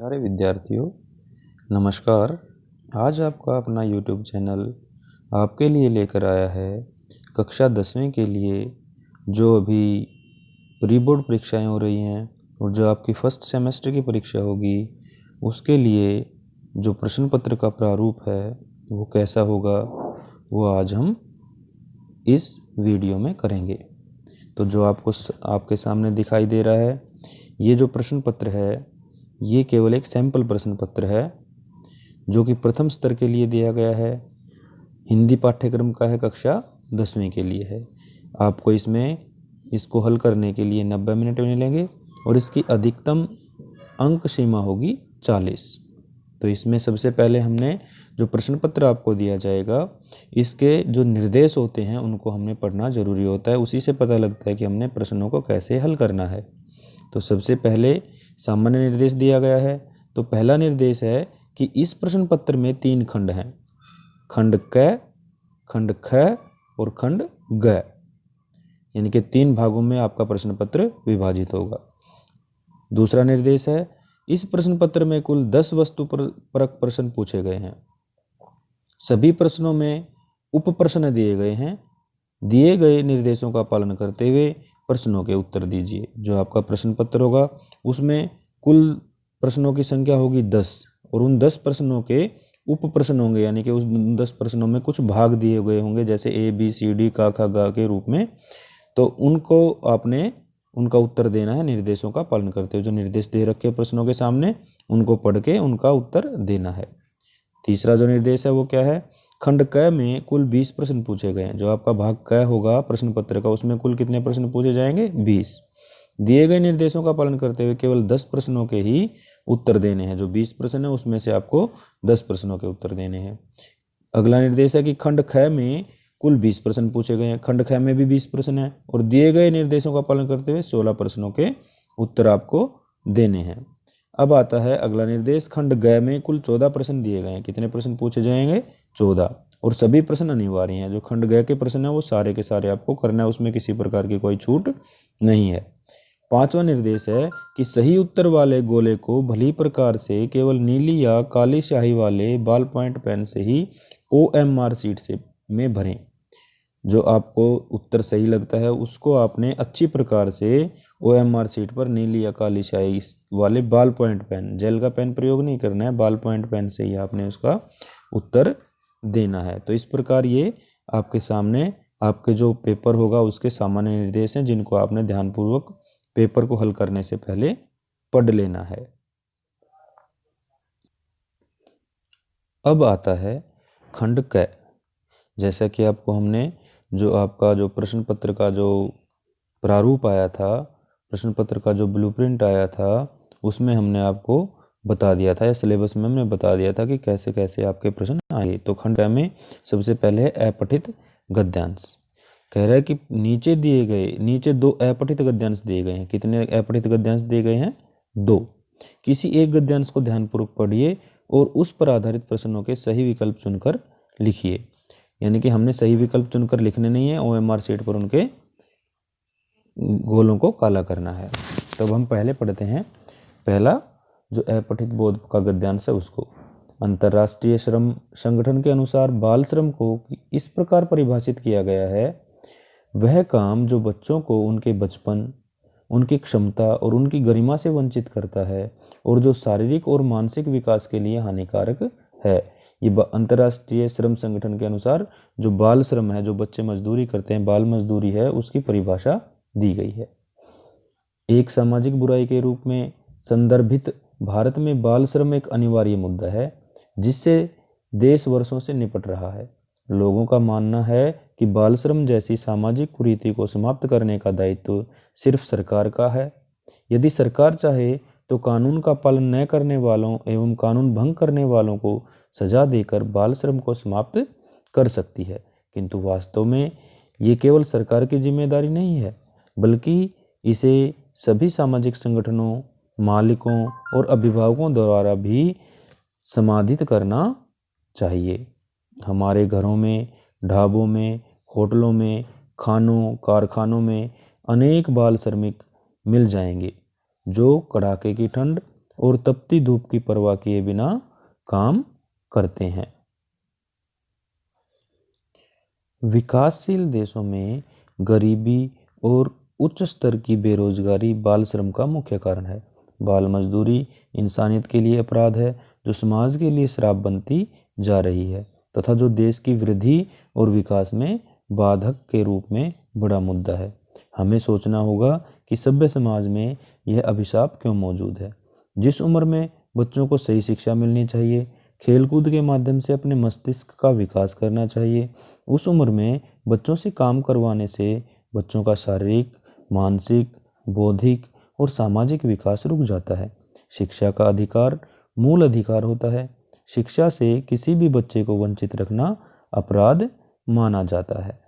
प्यारे विद्यार्थियों, नमस्कार। आज आपका अपना YouTube चैनल आपके लिए लेकर आया है कक्षा 10वीं के लिए जो अभी प्री बोर्ड परीक्षाएं हो रही हैं और जो आपकी फर्स्ट सेमेस्टर की परीक्षा होगी उसके लिए जो प्रश्न पत्र का प्रारूप है वो कैसा होगा वो आज हम इस वीडियो में करेंगे। तो जो आपके सामने दिखाई दे रहा है ये जो प्रश्न पत्र है ये केवल एक सैंपल प्रश्न पत्र है जो कि प्रथम स्तर के लिए दिया गया है। हिंदी पाठ्यक्रम का है, कक्षा 10वीं के लिए है। आपको इसको हल करने के लिए 90 मिनट मिलेंगे और इसकी अधिकतम अंक सीमा होगी 40। तो इसमें सबसे पहले हमने जो प्रश्न पत्र आपको दिया जाएगा इसके जो निर्देश होते हैं उनको हमने पढ़ना ज़रूरी होता है। उसी से पता लगता है कि हमने प्रश्नों को कैसे हल करना है। तो सबसे पहले सामान्य निर्देश दिया गया है। तो पहला निर्देश है कि इस प्रश्न पत्र में 3 खंड हैं, खंड क, खंड ख और खंड ग, यानी कि 3 भागों में आपका प्रश्न पत्र विभाजित होगा। दूसरा निर्देश है इस प्रश्न पत्र में कुल 10 वस्तु परक प्रश्न पूछे गए हैं। सभी प्रश्नों में उप प्रश्न दिए गए हैं। दिए गए निर्देशों का पालन करते हुए प्रश्नों के उत्तर दीजिए। जो आपका प्रश्न पत्र होगा उसमें कुल प्रश्नों की संख्या होगी 10 और उन 10 प्रश्नों के उप प्रश्न होंगे, यानी कि उस 10 प्रश्नों में कुछ भाग दिए गए होंगे जैसे A B C D क ख ग के रूप में। तो उनको आपने उनका उत्तर देना है निर्देशों का पालन करते हुए। जो निर्देश दे रखे प्रश्नों के सामने उनको पढ़ के उनका उत्तर देना है। तीसरा जो निर्देश है वो क्या है, खंड क में कुल 20 प्रश्न पूछे गए हैं। जो आपका भाग क होगा प्रश्न पत्र का उसमें कुल कितने प्रश्न पूछे जाएंगे, 20। दिए गए निर्देशों का पालन करते हुए केवल 10 प्रश्नों के ही उत्तर देने हैं। जो 20 प्रश्न है उसमें से आपको 10 प्रश्नों के उत्तर देने हैं। अगला निर्देश है कि खंड ख में कुल 20 प्रश्न पूछे गए हैं, खंड ख में भी 20 प्रश्न हैं और दिए गए निर्देशों का पालन करते हुए 16 प्रश्नों के उत्तर आपको देने हैं। अब आता है अगला निर्देश, खंड ग में कुल 14 प्रश्न दिए गए हैं। कितने प्रश्न पूछे जाएंगे, 14, और सभी प्रश्न अनिवार्य हैं। जो खंड ग के प्रश्न है वो सारे के सारे आपको करना है, उसमें किसी प्रकार की कोई छूट नहीं है। पांचवा निर्देश है कि सही उत्तर वाले गोले को भली प्रकार से केवल नीली या काली स्याही वाले बॉल पॉइंट पेन से ही OMR शीट से में भरें। जो आपको उत्तर सही लगता है उसको आपने अच्छी प्रकार से OMR शीट पर नीली या काली स्याही वाले बॉल पॉइंट पेन, जेल का पेन प्रयोग नहीं करना है, बॉल पॉइंट पेन से ही आपने उसका उत्तर देना है। तो इस प्रकार ये आपके सामने आपके जो पेपर होगा उसके सामान्य निर्देश हैं जिनको आपने ध्यानपूर्वक पेपर को हल करने से पहले पढ़ लेना है। अब आता है खंड क। जैसा कि आपको हमने जो आपका जो प्रश्न पत्र का जो प्रारूप आया था, प्रश्न पत्र का जो ब्लूप्रिंट आया था उसमें हमने आपको बता दिया था या सिलेबस में हमने बता दिया था कि कैसे कैसे आपके प्रश्न आए। तो खंड क में सबसे पहले है अपठित गद्यांश। कह रहा है कि नीचे 2 अपठित गद्यांश दिए गए हैं। कितने अपठित गद्यांश दिए गए हैं, 2। किसी एक गद्यांश को ध्यानपूर्वक पढ़िए और उस पर आधारित प्रश्नों के सही विकल्प चुनकर लिखिए। यानी कि हमने सही विकल्प चुनकर लिखने नहीं है, OMR शीट पर उनके गोलों को काला करना है। तब हम पहले पढ़ते हैं पहला जो अपठित बोध का गद्यांश है उसको। अंतर्राष्ट्रीय श्रम संगठन के अनुसार बाल श्रम को इस प्रकार परिभाषित किया गया है, वह काम जो बच्चों को उनके बचपन, उनकी क्षमता और उनकी गरिमा से वंचित करता है और जो शारीरिक और मानसिक विकास के लिए हानिकारक है। ये अंतर्राष्ट्रीय श्रम संगठन के अनुसार जो बाल श्रम है, जो बच्चे मजदूरी करते हैं, बाल मजदूरी है, उसकी परिभाषा दी गई है। एक सामाजिक बुराई के रूप में संदर्भित भारत में बाल श्रम एक अनिवार्य मुद्दा है जिससे देश वर्षों से निपट रहा है। लोगों का मानना है कि बाल श्रम जैसी सामाजिक कुरीति को समाप्त करने का दायित्व सिर्फ सरकार का है। यदि सरकार चाहे तो कानून का पालन न करने वालों एवं कानून भंग करने वालों को सजा देकर बाल श्रम को समाप्त कर सकती है, किंतु वास्तव में ये केवल सरकार की जिम्मेदारी नहीं है बल्कि इसे सभी सामाजिक संगठनों, मालिकों और अभिभावकों द्वारा भी समाधित करना चाहिए। हमारे घरों में, ढाबों में, होटलों में, खानों, कारखानों में अनेक बाल श्रमिक मिल जाएंगे जो कड़ाके की ठंड और तपती धूप की परवाह किए बिना काम करते हैं। विकासशील देशों में गरीबी और उच्च स्तर की बेरोजगारी बाल श्रम का मुख्य कारण है। बाल मजदूरी इंसानियत के लिए अपराध है जो समाज के लिए श्राप बनती जा रही है तथा जो देश की वृद्धि और विकास में बाधक के रूप में बड़ा मुद्दा है। हमें सोचना होगा कि सभ्य समाज में यह अभिशाप क्यों मौजूद है। जिस उम्र में बच्चों को सही शिक्षा मिलनी चाहिए, खेलकूद के माध्यम से अपने मस्तिष्क का विकास करना चाहिए, उस उम्र में बच्चों से काम करवाने से बच्चों का शारीरिक, मानसिक, बौद्धिक और सामाजिक विकास रुक जाता है। शिक्षा का अधिकार मूल अधिकार होता है। शिक्षा से किसी भी बच्चे को वंचित रखना अपराध माना जाता है।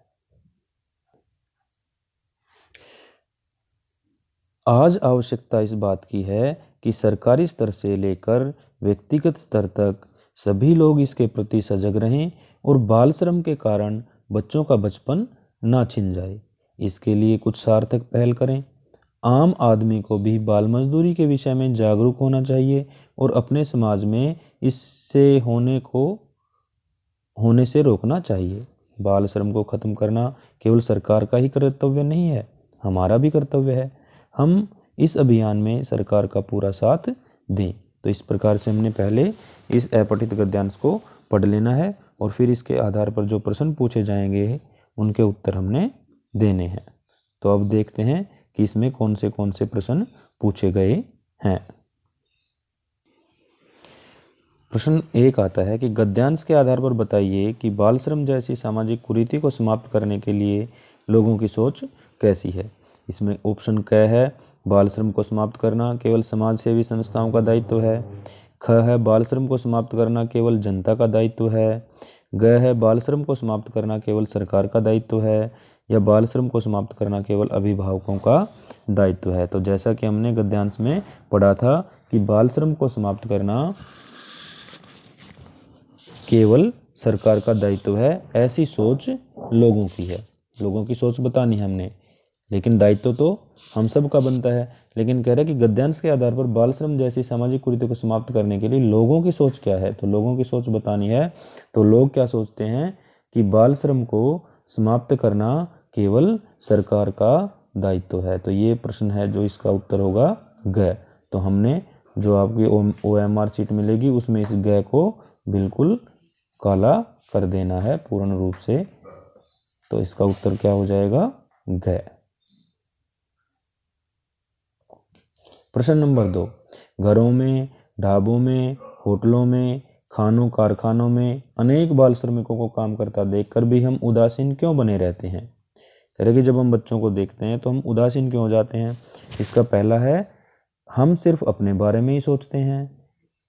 आज आवश्यकता इस बात की है कि सरकारी स्तर से लेकर व्यक्तिगत स्तर तक सभी लोग इसके प्रति सजग रहें और बाल श्रम के कारण बच्चों का बचपन ना छिन जाए। इसके लिए कुछ सार्थक पहल करें। आम आदमी को भी बाल मजदूरी के विषय में जागरूक होना चाहिए और अपने समाज में इससे होने से रोकना चाहिए। बाल श्रम को खत्म करना केवल सरकार का ही कर्तव्य नहीं है, हमारा भी कर्तव्य है। हम इस अभियान में सरकार का पूरा साथ दें। तो इस प्रकार से हमने पहले इस अपठित गद्यांश को पढ़ लेना है और फिर इसके आधार पर जो प्रश्न पूछे जाएंगे उनके उत्तर हमने देने हैं। तो अब देखते हैं कि इसमें कौन से प्रश्न पूछे गए हैं। प्रश्न 1 आता है कि गद्यांश के आधार पर बताइए कि बाल श्रम जैसी सामाजिक कुरीति को समाप्त करने के लिए लोगों की सोच कैसी है। इसमें ऑप्शन क है बाल श्रम को समाप्त करना केवल समाज सेवी संस्थाओं का दायित्व है। ख है बाल श्रम को समाप्त करना केवल जनता का दायित्व है। ग है बाल श्रम को समाप्त करना केवल सरकार का दायित्व है। या बाल श्रम को समाप्त करना केवल अभिभावकों का दायित्व है। तो जैसा कि हमने गद्यांश में पढ़ा था कि बाल श्रम को समाप्त करना केवल सरकार का दायित्व है, ऐसी सोच लोगों की है। लोगों की सोच बतानी है हमने, लेकिन दायित्व तो हम सब का बनता है। लेकिन कह रहे हैं कि गद्यांश के आधार पर बाल श्रम जैसी सामाजिक कुरीति को समाप्त करने के लिए लोगों की सोच क्या है। तो लोगों की सोच बतानी है। तो लोग क्या सोचते हैं कि बाल श्रम को समाप्त करना केवल सरकार का दायित्व है। तो ये प्रश्न है जो इसका उत्तर होगा ग। तो हमने जो आपकी OMR शीट मिलेगी उसमें इस ग को बिल्कुल काला कर देना है पूर्ण रूप से। तो इसका उत्तर क्या हो जाएगा ग। प्रश्न नंबर 2, घरों में, ढाबों में, होटलों में, खानों कारखानों में अनेक बाल श्रमिकों को काम करता देखकर भी हम उदासीन क्यों बने रहते हैं। कह रहे कि जब हम बच्चों को देखते हैं तो हम उदासीन क्यों हो जाते हैं। इसका पहला है हम सिर्फ अपने बारे में ही सोचते हैं।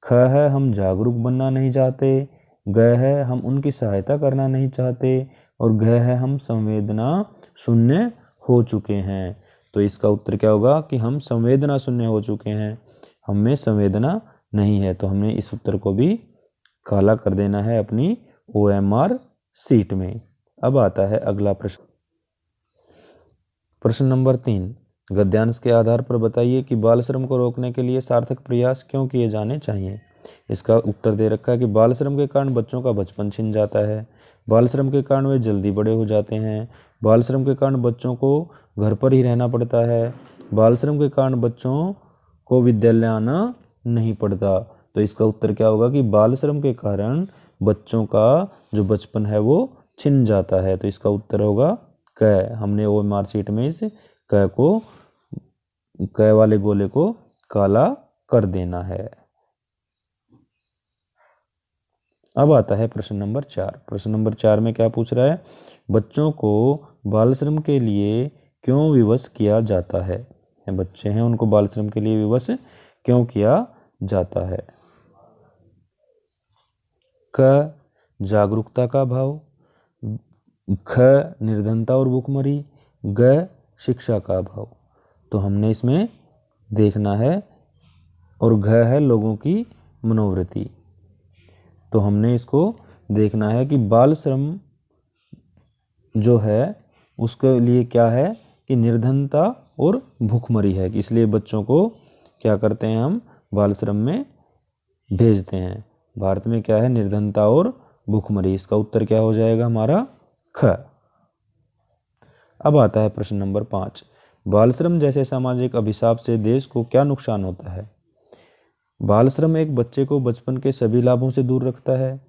ख है हम जागरूक बनना नहीं चाहते। ग है हम उनकी सहायता करना नहीं चाहते। और घ है हम संवेदना शून्य हो चुके हैं। तो इसका उत्तर क्या होगा कि हम संवेदना शून्य हो चुके हैं, हम में संवेदना नहीं है। तो हमने इस उत्तर को भी काला कर देना है अपनी OMR शीट में। अब आता है अगला प्रश्न। प्रश्न नंबर 3, गद्यांश के आधार पर बताइए कि बाल श्रम को रोकने के लिए सार्थक प्रयास क्यों किए जाने चाहिए। इसका उत्तर दे रखा है कि बाल श्रम के कारण बच्चों का बचपन छिन जाता है। बाल श्रम के कारण वे जल्दी बड़े हो जाते हैं। बाल श्रम के कारण बच्चों को घर पर ही रहना पड़ता है। बाल श्रम के कारण बच्चों को विद्यालय आना नहीं पड़ता। तो इसका उत्तर क्या होगा कि बाल श्रम के कारण बच्चों का जो बचपन है वो छिन जाता है। तो इसका उत्तर होगा क। हमने OMR शीट में इस क वाले गोले को काला कर देना है। अब आता है प्रश्न नंबर 4। प्रश्न नंबर 4 में क्या पूछ रहा है, बच्चों को बाल श्रम के लिए क्यों विवश किया जाता है। बच्चे हैं उनको बाल श्रम के लिए विवश क्यों किया जाता है। क जागरूकता का अभाव। ख निर्धनता और भूखमरी। ग शिक्षा का अभाव। तो हमने इसमें देखना है। और घ है लोगों की मनोवृत्ति। तो हमने इसको देखना है कि बाल श्रम जो है उसके लिए क्या है कि निर्धनता और भूखमरी है, कि इसलिए बच्चों को क्या करते हैं हम बाल श्रम में भेजते हैं। भारत में क्या है? निर्धनता और भूखमरी। इसका उत्तर क्या हो जाएगा हमारा? ख। अब आता है प्रश्न नंबर 5। बाल श्रम जैसे सामाजिक अभिशाप से देश को क्या नुकसान होता है? बाल श्रम एक बच्चे को बचपन के सभी लाभों से दूर रखता है।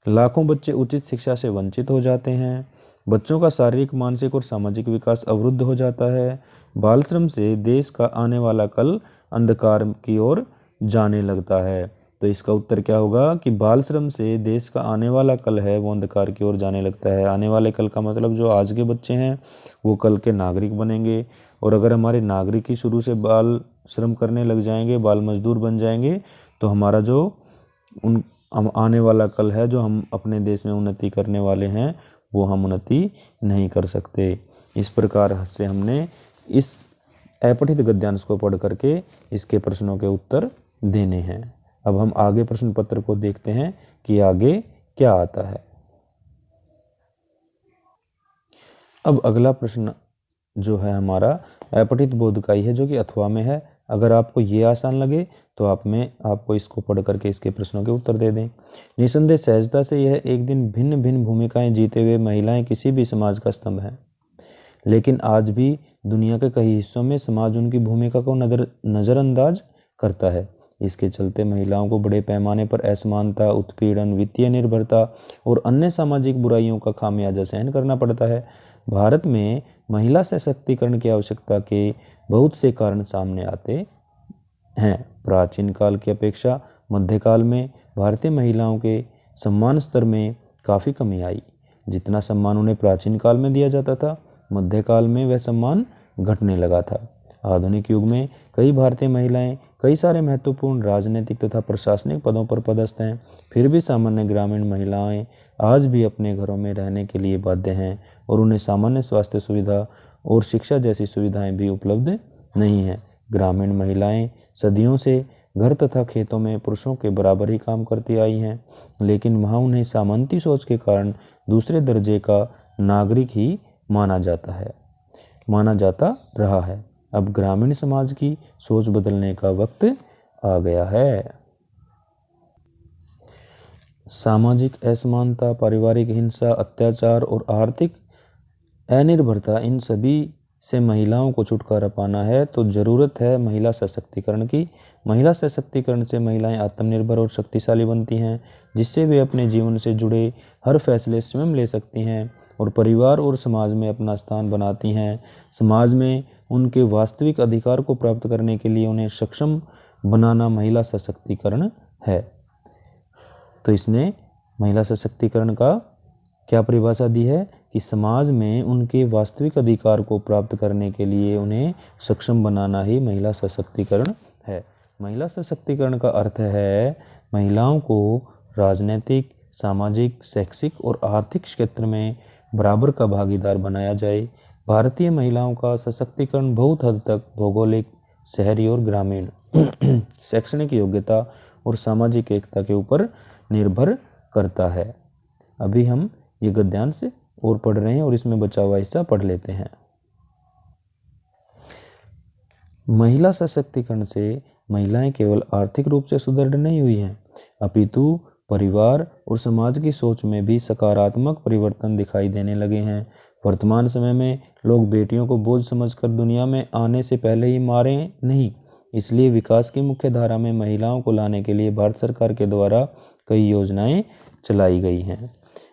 लाखों बच्चे उचित शिक्षा से वंचित हो जाते हैं। बच्चों का शारीरिक, मानसिक और सामाजिक विकास अवरुद्ध हो जाता है। बाल श्रम से देश का आने वाला कल अंधकार की ओर जाने लगता है। तो इसका उत्तर क्या होगा कि बाल श्रम से देश का आने वाला कल है वो अंधकार की ओर जाने लगता है। आने वाले कल का मतलब जो आज के बच्चे हैं वो कल के नागरिक बनेंगे। और अगर हमारे नागरिक ही शुरू से बाल श्रम करने लग जाएंगे, बाल मजदूर बन जाएंगे, तो हमारा जो हम आने वाला कल है, जो हम अपने देश में उन्नति करने वाले हैं, वो हम उन्नति नहीं कर सकते। इस प्रकार से हमने इस अपठित गद्यांश को पढ़ करके इसके प्रश्नों के उत्तर देने हैं। अब हम आगे प्रश्न पत्र को देखते हैं कि आगे क्या आता है। अब अगला प्रश्न जो है हमारा अपठित बोधकाई है, जो कि अथवा में है। अगर आपको ये आसान लगे तो आपको इसको पढ़ करके इसके प्रश्नों के उत्तर दे दें। निसंदेह सहजता से यह एक दिन भिन्न भिन्न भूमिकाएं जीते हुए महिलाएं किसी भी समाज का स्तंभ हैं, लेकिन आज भी दुनिया के कई हिस्सों में समाज उनकी भूमिका को नज़रअंदाज करता है। इसके चलते महिलाओं को बड़े पैमाने पर असमानता, उत्पीड़न, वित्तीय निर्भरता और अन्य सामाजिक बुराइयों का खामियाजा सहन करना पड़ता है। भारत में महिला सशक्तिकरण की आवश्यकता के बहुत से कारण सामने आते हैं। प्राचीन काल की अपेक्षा मध्यकाल में भारतीय महिलाओं के सम्मान स्तर में काफ़ी कमी आई। जितना सम्मान उन्हें प्राचीन काल में दिया जाता था, मध्यकाल में वह सम्मान घटने लगा था। आधुनिक युग में कई भारतीय महिलाएं कई सारे महत्वपूर्ण राजनीतिक तथा प्रशासनिक पदों पर पदस्थ हैं। फिर भी सामान्य ग्रामीण महिलाएं आज भी अपने घरों में रहने के लिए बाध्य हैं और उन्हें सामान्य स्वास्थ्य सुविधा और शिक्षा जैसी सुविधाएं भी उपलब्ध नहीं हैं। ग्रामीण महिलाएं सदियों से घर तथा खेतों में पुरुषों के बराबर ही काम करती आई हैं, लेकिन वहाँ उन्हें सामंती सोच के कारण दूसरे दर्जे का नागरिक ही माना जाता रहा है। अब ग्रामीण समाज की सोच बदलने का वक्त आ गया है। सामाजिक असमानता, पारिवारिक हिंसा, अत्याचार और आर्थिक अनिर्भरता, इन सभी से महिलाओं को छुटकारा पाना है तो ज़रूरत है महिला सशक्तिकरण की। महिला सशक्तिकरण से महिलाएं आत्मनिर्भर और शक्तिशाली बनती हैं, जिससे वे अपने जीवन से जुड़े हर फैसले स्वयं ले सकती हैं और परिवार और समाज में अपना स्थान बनाती हैं। समाज में उनके वास्तविक अधिकार को प्राप्त करने के लिए उन्हें सक्षम बनाना महिला सशक्तिकरण है। तो इसने महिला सशक्तिकरण का क्या परिभाषा दी है कि समाज में उनके वास्तविक अधिकार को प्राप्त करने के लिए उन्हें सक्षम बनाना ही महिला सशक्तिकरण है। महिला सशक्तिकरण का अर्थ है महिलाओं को राजनीतिक, सामाजिक, शैक्षिक और आर्थिक क्षेत्र में बराबर का भागीदार बनाया जाए। भारतीय महिलाओं का सशक्तिकरण बहुत हद तक भौगोलिक, शहरी और ग्रामीण शैक्षणिक योग्यता और सामाजिक एकता के ऊपर निर्भर करता है। अभी हम ये गद्यांश और पढ़ रहे हैं और इसमें बचा हुआ हिस्सा पढ़ लेते हैं। महिला सशक्तिकरण से महिलाएं केवल आर्थिक रूप से सुदृढ़ नहीं हुई हैं, अपितु परिवार और समाज की सोच में भी सकारात्मक परिवर्तन दिखाई देने लगे हैं। वर्तमान समय में लोग बेटियों को बोझ समझकर दुनिया में आने से पहले ही मारे नहीं, इसलिए विकास की मुख्य धारा में महिलाओं को लाने के लिए भारत सरकार के द्वारा कई योजनाएं चलाई गई हैं।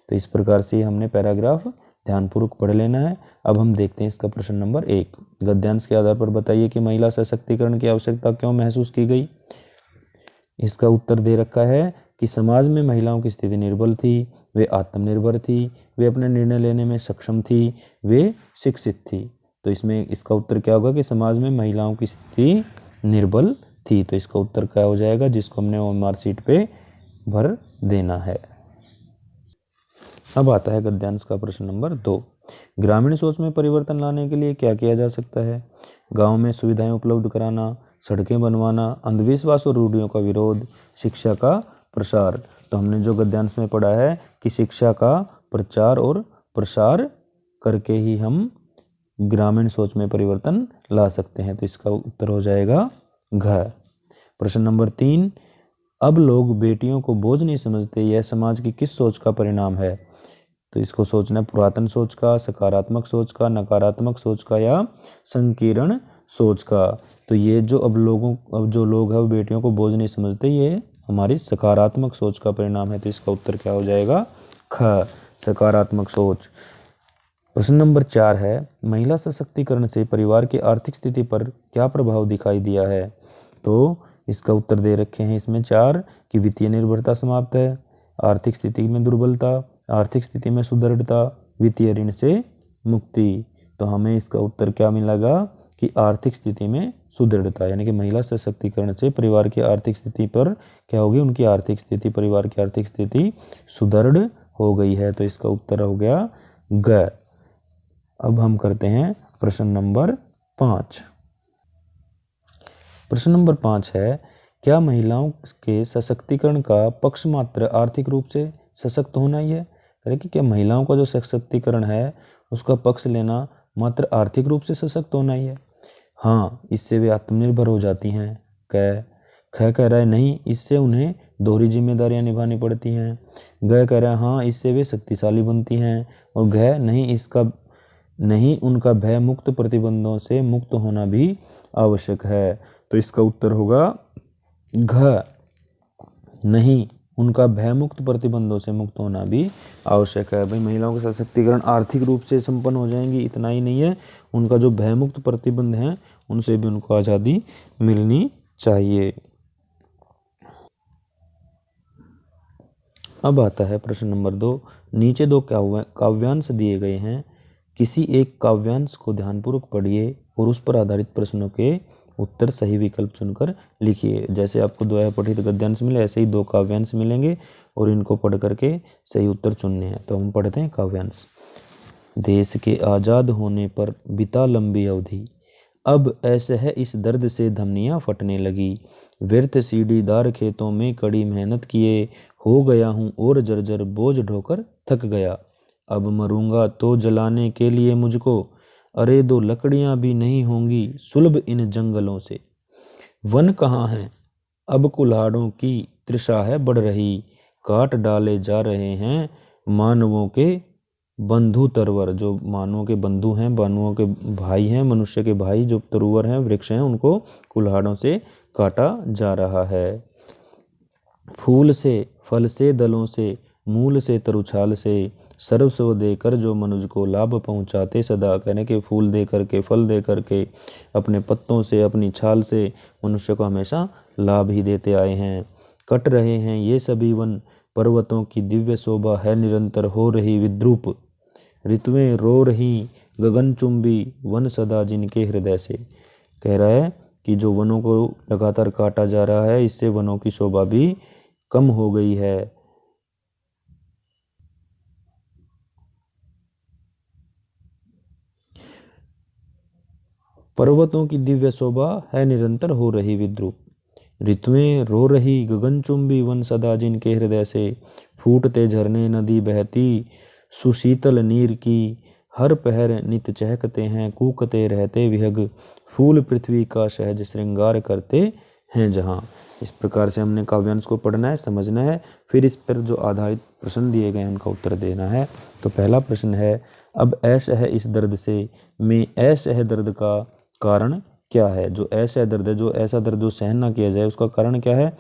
तो इस प्रकार से हमने पैराग्राफ ध्यानपूर्वक पढ़ लेना है। अब हम देखते हैं इसका प्रश्न नंबर 1। गद्यांश के आधार पर बताइए कि महिला सशक्तिकरण की आवश्यकता क्यों महसूस की गई। इसका उत्तर दे रखा है कि समाज में महिलाओं की स्थिति निर्बल थी, वे आत्मनिर्भर थी, वे अपने निर्णय लेने में सक्षम थी, वे शिक्षित थी। तो इसमें इसका उत्तर क्या होगा कि समाज में महिलाओं की स्थिति निर्बल थी। तो इसका उत्तर क्या हो जाएगा, जिसको हमने ओएमआर शीट पे भर देना है। अब आता है गद्यांश का प्रश्न नंबर 2। ग्रामीण सोच में परिवर्तन लाने के लिए क्या किया जा सकता है। गांव में सुविधाएं उपलब्ध कराना, सड़कें बनवाना, अंधविश्वास और रूढ़ियों का विरोध, शिक्षा का प्रसार। तो हमने जो गद्यांश में पढ़ा है कि शिक्षा का प्रचार और प्रसार करके ही हम ग्रामीण सोच में परिवर्तन ला सकते हैं। तो इसका उत्तर हो जाएगा घ। प्रश्न नंबर 3, अब लोग बेटियों को बोझ नहीं समझते, यह समाज की किस सोच का परिणाम है? तो इसको सोचना है पुरातन सोच का, सकारात्मक सोच का, नकारात्मक सोच का या संकीर्ण सोच का। तो ये जो अब जो लोग हैं वो बेटियों को बोझ नहीं समझते, ये हमारी सकारात्मक सोच का परिणाम है। तो इसका उत्तर क्या हो जाएगा? ख, सकारात्मक सोच। प्रश्न नंबर 4 है, महिला सशक्तिकरण से परिवार की आर्थिक स्थिति पर क्या प्रभाव दिखाई दिया है? तो इसका उत्तर दे रखे हैं इसमें 4 कि वित्तीय निर्भरता समाप्त है, आर्थिक स्थिति में दुर्बलता, आर्थिक स्थिति में सुदृढ़ता, वित्तीय ऋण से मुक्ति। तो हमें इसका उत्तर क्या मिलेगा कि आर्थिक स्थिति में सुदृढ़ता, यानी कि महिला सशक्तिकरण से परिवार की आर्थिक स्थिति पर क्या होगी? उनकी आर्थिक स्थिति, परिवार की आर्थिक स्थिति सुदृढ़ हो गई है। तो इसका उत्तर हो गया ग। अब हम करते हैं प्रश्न नंबर 5। प्रश्न नंबर 5 है, क्या महिलाओं के सशक्तिकरण का पक्ष मात्र आर्थिक रूप से सशक्त होना ही है? करें कि क्या महिलाओं का जो सशक्तिकरण है उसका पक्ष लेना मात्र आर्थिक रूप से सशक्त होना ही है? हाँ, इससे वे आत्मनिर्भर हो जाती हैं। ख कह रहा है नहीं, इससे उन्हें दोहरी जिम्मेदारियां निभानी पड़ती हैं। ग कह रहा है हाँ, इससे वे शक्तिशाली बनती हैं। और घ नहीं, उनका भय मुक्त प्रतिबंधों से मुक्त होना भी आवश्यक है। तो इसका उत्तर होगा घ, नहीं, उनका भय मुक्त प्रतिबंधों से मुक्त होना भी आवश्यक है। भाई महिलाओं का सशक्तिकरण आर्थिक रूप से संपन्न हो जाएंगी इतना ही नहीं है, उनका जो भय मुक्त प्रतिबंध है उनसे भी उनको आज़ादी मिलनी चाहिए। अब आता है प्रश्न नंबर 2। नीचे 2 काव्यांश दिए गए हैं, किसी एक काव्यांश को ध्यानपूर्वक पढ़िए और उस पर आधारित प्रश्नों के उत्तर सही विकल्प चुनकर लिखिए। जैसे आपको द्वया पठित गद्यांश मिले, ऐसे ही 2 काव्यांश मिलेंगे और इनको पढ़ करके सही उत्तर चुनने हैं। तो हम पढ़ते हैं काव्यांश। देश के आज़ाद होने पर बिता लंबी अवधि, अब ऐसे है इस दर्द से धमनियाँ फटने लगी। व्यर्थ सीढ़ीदार खेतों में कड़ी मेहनत किए, हो गया हूँ और जर्जर बोझ ढोकर थक गया। अब मरूंगा तो जलाने के लिए मुझको, अरे 2 लकड़ियाँ भी नहीं होंगी सुलभ इन जंगलों से। वन कहाँ हैं अब कुल्हाड़ों की तृषा है बढ़ रही, काट डाले जा रहे हैं मानवों के बंधु तरवर। जो मानवों के बंधु हैं, मानवों के भाई हैं, मनुष्य के भाई जो तरुवर हैं, वृक्ष हैं, उनको कुल्हाड़ों से काटा जा रहा है। फूल से, फल से, दलों से, मूल से, तरुछाल से, सर्वस्व देकर जो मनुज को लाभ पहुँचाते सदा। कहने के फूल दे करके, फल दे करके, अपने पत्तों से, अपनी छाल से मनुष्य को हमेशा लाभ ही देते आए हैं। कट रहे हैं ये सभी वन, पर्वतों की दिव्य शोभा है निरंतर हो रही विद्रूप। ऋतुएं रो रही गगनचुंबी वन सदा जिनके हृदय से। कह रहा है कि जो वनों को लगातार काटा जा रहा है, इससे वनों की शोभा भी कम हो गई है। पर्वतों की दिव्य शोभा है निरंतर हो रही विद्रूप। ऋतुएं रो रही गगनचुंबी वन सदा जिनके हृदय से। फूटते झरने नदी बहती सुशीतल नीर की, हर पहर नित चहकते हैं कूकते रहते विहग। फूल पृथ्वी का सहज श्रृंगार करते हैं जहाँ। इस प्रकार से हमने काव्यांश को पढ़ना है, समझना है, फिर इस पर जो आधारित प्रश्न दिए गए हैं उनका उत्तर देना है। तो पहला प्रश्न है, अब ऐसा है इस दर्द से में ऐसा है दर्द का कारण क्या है? जो ऐसा दर्द है, जो ऐसा दर्द जो सहन ना किया जाए, उसका कारण क्या है?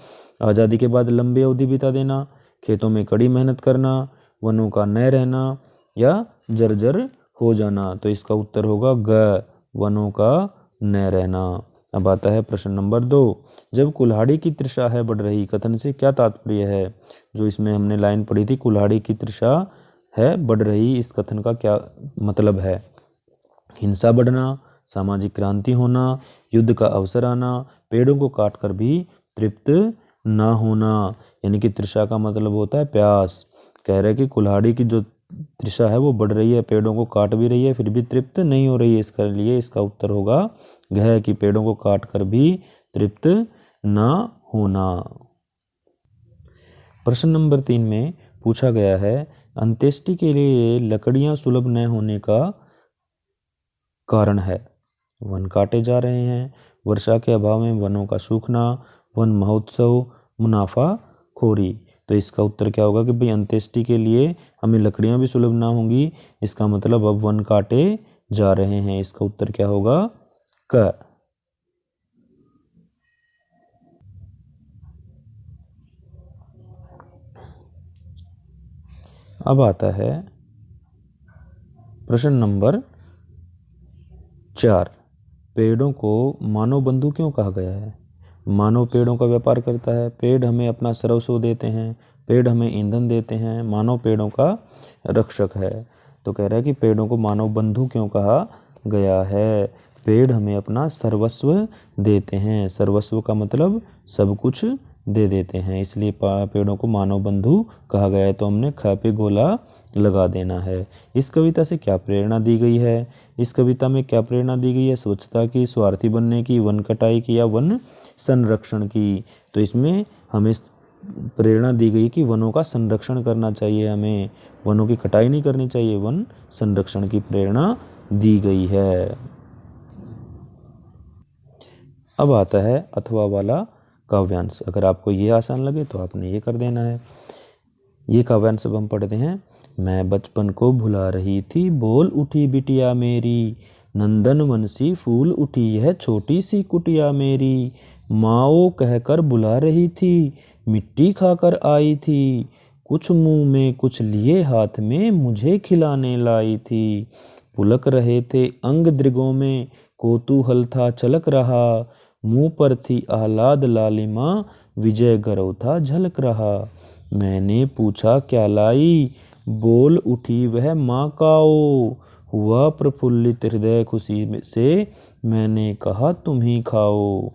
आज़ादी के बाद लंबी अवधि बिता देना, खेतों में कड़ी मेहनत करना, वनों का न रहना या जर्जर हो जाना। तो इसका उत्तर होगा ग, वनों का न रहना। अब आता है प्रश्न नंबर 2। जब कुल्हाड़ी की तृषा है बढ़ रही, कथन से क्या तात्पर्य है? जो इसमें हमने लाइन पढ़ी थी, कुल्हाड़ी की तृषा है बढ़ रही, इस कथन का क्या मतलब है? हिंसा बढ़ना, सामाजिक क्रांति होना, युद्ध का अवसर आना, पेड़ों को काटकर भी तृप्त ना होना। यानी कि तृषा का मतलब होता है प्यास। कह रहे हैं कि कुल्हाड़ी की जो तृषा है वो बढ़ रही है, पेड़ों को काट भी रही है, फिर भी तृप्त नहीं हो रही है। इसके लिए इसका उत्तर होगा घ, कि पेड़ों को काट कर भी तृप्त ना होना। प्रश्न नंबर 3 में पूछा गया है, अंत्येष्टि के लिए लकड़ियां सुलभ न होने का कारण है। वन काटे जा रहे हैं, वर्षा के अभाव में वनों का सूखना, वन महोत्सव, मुनाफाखोरी। तो इसका उत्तर क्या होगा कि भाई अंत्येष्टि के लिए हमें लकड़ियां भी सुलभ ना होंगी, इसका मतलब अब वन काटे जा रहे हैं। इसका उत्तर क्या होगा? क। अब आता है प्रश्न नंबर 4। पेड़ों को मानव बंधु क्यों कहा गया है? मानव पेड़ों का व्यापार करता है, पेड़ हमें अपना सर्वस्व देते हैं, पेड़ हमें ईंधन देते हैं, मानव पेड़ों का रक्षक है। तो कह रहा है कि पेड़ों को मानव बंधु क्यों कहा गया है? पेड़ हमें अपना सर्वस्व देते हैं, सर्वस्व का मतलब सब कुछ दे देते हैं, इसलिए पेड़ों को मानव बंधु कहा गया है। तो हमने ख पे गोला लगा देना है। इस कविता से क्या प्रेरणा दी गई है? इस कविता में क्या प्रेरणा दी गई है? स्वच्छता की, स्वार्थी बनने की, वन कटाई की या वन संरक्षण की? तो इसमें हमें प्रेरणा दी गई कि वनों का संरक्षण करना चाहिए, हमें वनों की कटाई नहीं करनी चाहिए, वन संरक्षण की प्रेरणा दी गई है। अब आता है अथवा वाला काव्यांश। अगर आपको ये आसान लगे तो आपने ये कर देना है। ये काव्यांश अब हम पढ़ते हैं। मैं बचपन को भुला रही थी, बोल उठी बिटिया मेरी, नंदन वन सी फूल उठी यह छोटी सी कुटिया मेरी। माओ कहकर बुला रही थी, मिट्टी खाकर आई थी, कुछ मुंह में कुछ लिए हाथ में मुझे खिलाने लाई थी। पुलक रहे थे अंग दृगों में, कौतूहल था छलक रहा, मुंह पर थी आह्लाद लालिमा, विजय गर्व था झलक रहा। मैंने पूछा क्या लाई, बोल उठी वह माँ काओ, हुआ प्रफुल्लित हृदय खुशी से, मैंने कहा तुम ही खाओ।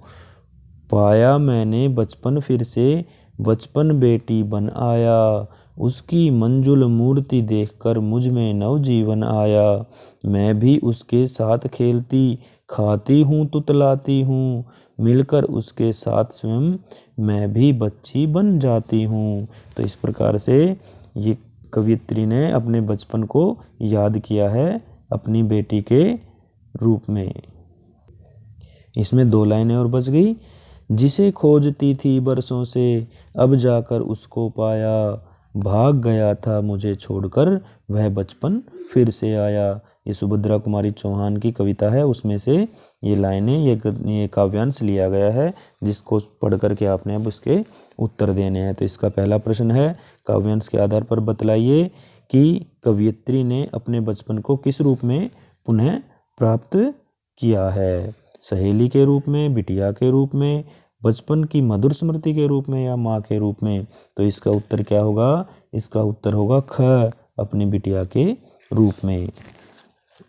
पाया मैंने बचपन फिर से, बचपन बेटी बन आया, उसकी मंजुल मूर्ति देखकर मुझ में नवजीवन आया। मैं भी उसके साथ खेलती, खाती हूँ तुतलाती हूँ, मिलकर उसके साथ स्वयं मैं भी बच्ची बन जाती हूँ। तो इस प्रकार से ये कवियत्री ने अपने बचपन को याद किया है अपनी बेटी के रूप में। इसमें 2 लाइनें और बच गई। जिसे खोजती थी बरसों से, अब जाकर उसको पाया, भाग गया था मुझे छोड़कर, वह बचपन फिर से आया। ये सुभद्रा कुमारी चौहान की कविता है, उसमें से ये लाइनें, ये काव्यांश लिया गया है, जिसको पढ़ करके आपने अब उसके उत्तर देने हैं। तो इसका पहला प्रश्न है, काव्यांश के आधार पर बतलाइए कि कवयित्री ने अपने बचपन को किस रूप में पुनः प्राप्त किया है? सहेली के रूप में, बिटिया के रूप में, बचपन की मधुर स्मृति के रूप में या माँ के रूप में? तो इसका उत्तर क्या होगा? इसका उत्तर होगा ख, अपनी बिटिया के रूप में।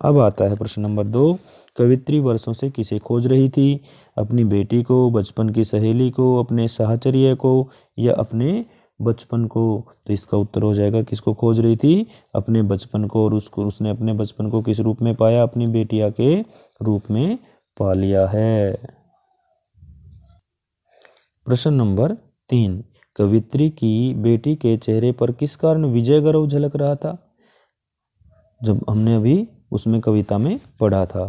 अब आता है प्रश्न नंबर 2। कवित्री वर्षों से किसे खोज रही थी? अपनी बेटी को, बचपन की सहेली को, अपने साहचर्य को या अपने बचपन को? तो इसका उत्तर हो जाएगा किसको खोज रही थी? अपने बचपन को। और उसने अपने बचपन को किस रूप में पाया? अपनी बेटिया के रूप में पा लिया है। प्रश्न नंबर 3। कवित्री की बेटी के चेहरे पर किस कारण विजय गर्व झलक रहा था? जब हमने अभी उसमें कविता में पढ़ा था,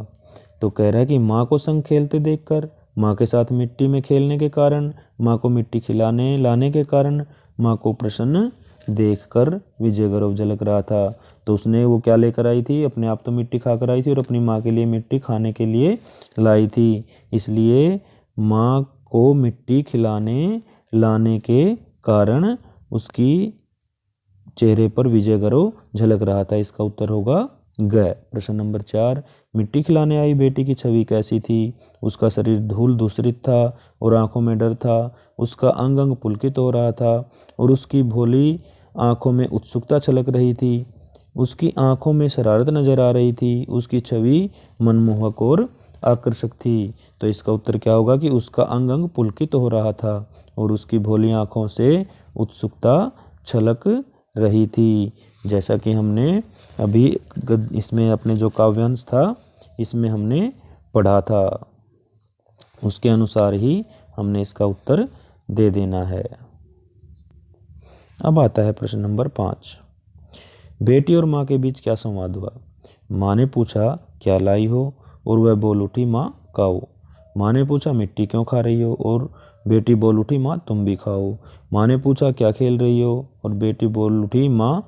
तो कह रहा है कि माँ को संग खेलते देखकर, माँ के साथ मिट्टी में खेलने के कारण, माँ को मिट्टी खिलाने लाने के कारण, माँ को प्रसन्न देखकर विजय गर्व झलक रहा था। तो उसने वो क्या लेकर आई थी? अपने आप तो मिट्टी खाकर आई थी और अपनी माँ के लिए मिट्टी खाने के लिए लाई थी। इसलिए माँ को मिट्टी खिलाने लाने के कारण उसकी चेहरे पर विजय गर्व झलक रहा था। इसका उत्तर होगा ग। प्रश्न नंबर 4। मिट्टी खिलाने आई बेटी की छवि कैसी थी? उसका शरीर धूल दूषित था और आंखों में डर था, उसका अंग अंग पुलकित हो रहा था और उसकी भोली आंखों में उत्सुकता छलक रही थी, उसकी आंखों में शरारत नजर आ रही थी, उसकी छवि मनमोहक और आकर्षक थी। तो इसका उत्तर क्या होगा कि उसका अंग अंग पुलकित हो रहा था और उसकी भोली आंखों से उत्सुकता छलक रही थी। जैसा कि हमने अभी इसमें अपने जो काव्यांश था इसमें हमने पढ़ा था, उसके अनुसार ही हमने इसका उत्तर दे देना है। अब आता है प्रश्न नंबर 5। बेटी और माँ के बीच क्या संवाद हुआ? माँ ने पूछा क्या लाई हो और वह बोल उठी माँ काऊ। माँ ने पूछा मिट्टी क्यों खा रही हो और बेटी बोल उठी माँ तुम भी खाओ। माँ ने पूछा क्या खेल रही हो, और बेटी बोल उठी माँ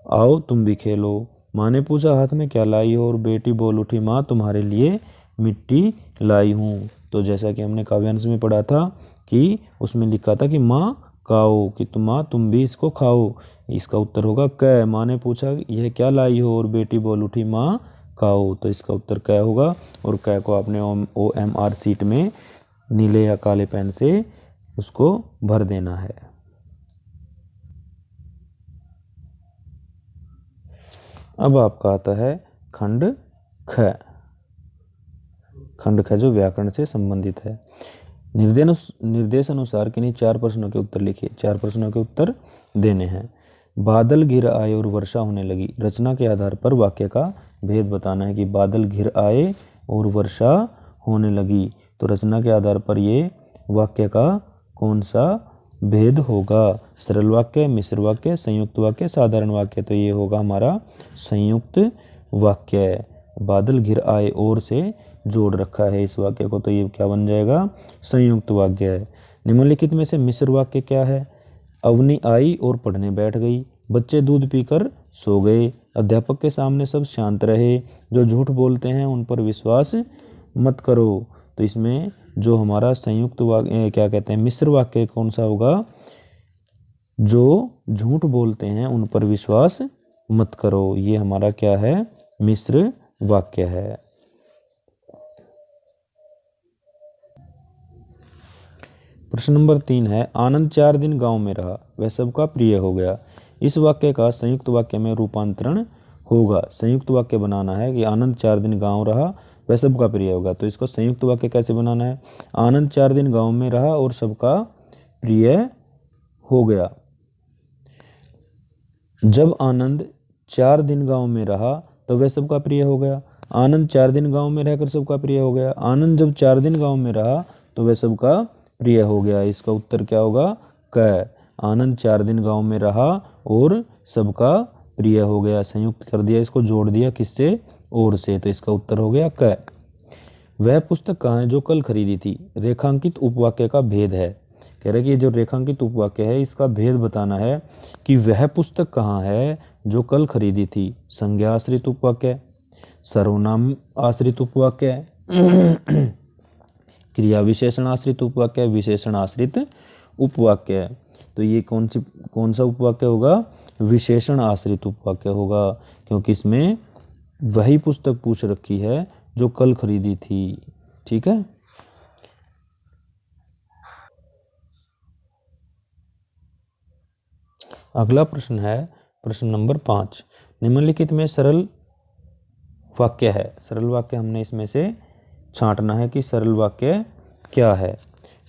आओ तुम भी खेलो। माँ ने पूछा हाथ में क्या लाई हो, और बेटी बोल उठी माँ तुम्हारे लिए मिट्टी लाई हूँ। तो जैसा कि हमने काव्यांश में पढ़ा था कि उसमें लिखा था कि माँ खाओ, कि माँ तुम भी इसको खाओ। इसका उत्तर होगा क। माँ ने पूछा यह क्या लाई हो, और बेटी बोल उठी माँ खाओ, तो इसका उत्तर क होगा। और क को आपने OMR सीट में नीले या काले पेन से उसको भर देना है। अब आपका आता है खंड ख। खंड ख जो व्याकरण से संबंधित है। निर्देश अनुसार किन्हीं 4 प्रश्नों के उत्तर लिखिए। 4 प्रश्नों के उत्तर देने हैं। बादल घिर आए और वर्षा होने लगी। रचना के आधार पर वाक्य का भेद बताना है कि बादल घिर आए और वर्षा होने लगी। तो रचना के आधार पर ये वाक्य का कौन सा भेद होगा? सरल वाक्य, मिश्र वाक्य, संयुक्त वाक्य, साधारण वाक्य। तो ये होगा हमारा संयुक्त वाक्य। बादल घिर आए और से जोड़ रखा है इस वाक्य को, तो ये क्या बन जाएगा? संयुक्त वाक्य है। निम्नलिखित में से मिश्र वाक्य क्या है? अवनी आई और पढ़ने बैठ गई। बच्चे दूध पीकर सो गए। अध्यापक के सामने सब शांत रहे। जो झूठ बोलते हैं उन पर विश्वास मत करो। तो इसमें जो हमारा संयुक्त वाक्य क्या कहते हैं, मिश्र वाक्य कौन सा होगा? जो झूठ बोलते हैं उन पर विश्वास मत करो। ये हमारा क्या है? मिश्र वाक्य है। प्रश्न नंबर 3 है, आनंद 4 दिन गांव में रहा, वह सबका प्रिय हो गया। इस वाक्य का संयुक्त वाक्य में रूपांतरण होगा। संयुक्त वाक्य बनाना है कि आनंद 4 दिन गांव रहा, वह सबका प्रिय होगा। तो इसको संयुक्त वाक्य कैसे बनाना है? आनंद 4 दिन गांव में रहा और सबका प्रिय हो गया। जब आनंद 4 दिन गांव में रहा तो वह सबका प्रिय हो गया। आनंद 4 दिन गांव में रहकर सबका प्रिय हो गया। आनंद जब 4 दिन गांव में रहा तो वह सबका प्रिय हो गया। इसका उत्तर क्या होगा? क। आनंद 4 दिन गांव में रहा और सबका प्रिय हो गया। संयुक्त कर दिया, इसको जोड़ दिया किससे? और से। तो इसका उत्तर हो गया क। वह पुस्तक कहाँ है जो कल खरीदी थी? रेखांकित उपवाक्य का भेद है। कह रहे कि ये जो रेखांकित उपवाक्य है इसका भेद बताना है कि वह पुस्तक कहाँ है जो कल खरीदी थी। संज्ञा आश्रित उपवाक्य, सर्वनाम आश्रित उपवाक्य, क्रिया विशेषण आश्रित उपवाक्य, विशेषण आश्रित उपवाक्य। तो ये कौन सा उपवाक्य होगा? विशेषण आश्रित उपवाक्य होगा, क्योंकि इसमें वही पुस्तक पूछ रखी है जो कल खरीदी थी। ठीक है। अगला प्रश्न है प्रश्न नंबर 5। निम्नलिखित में सरल वाक्य है। सरल वाक्य हमने इसमें से छांटना है कि सरल वाक्य क्या है।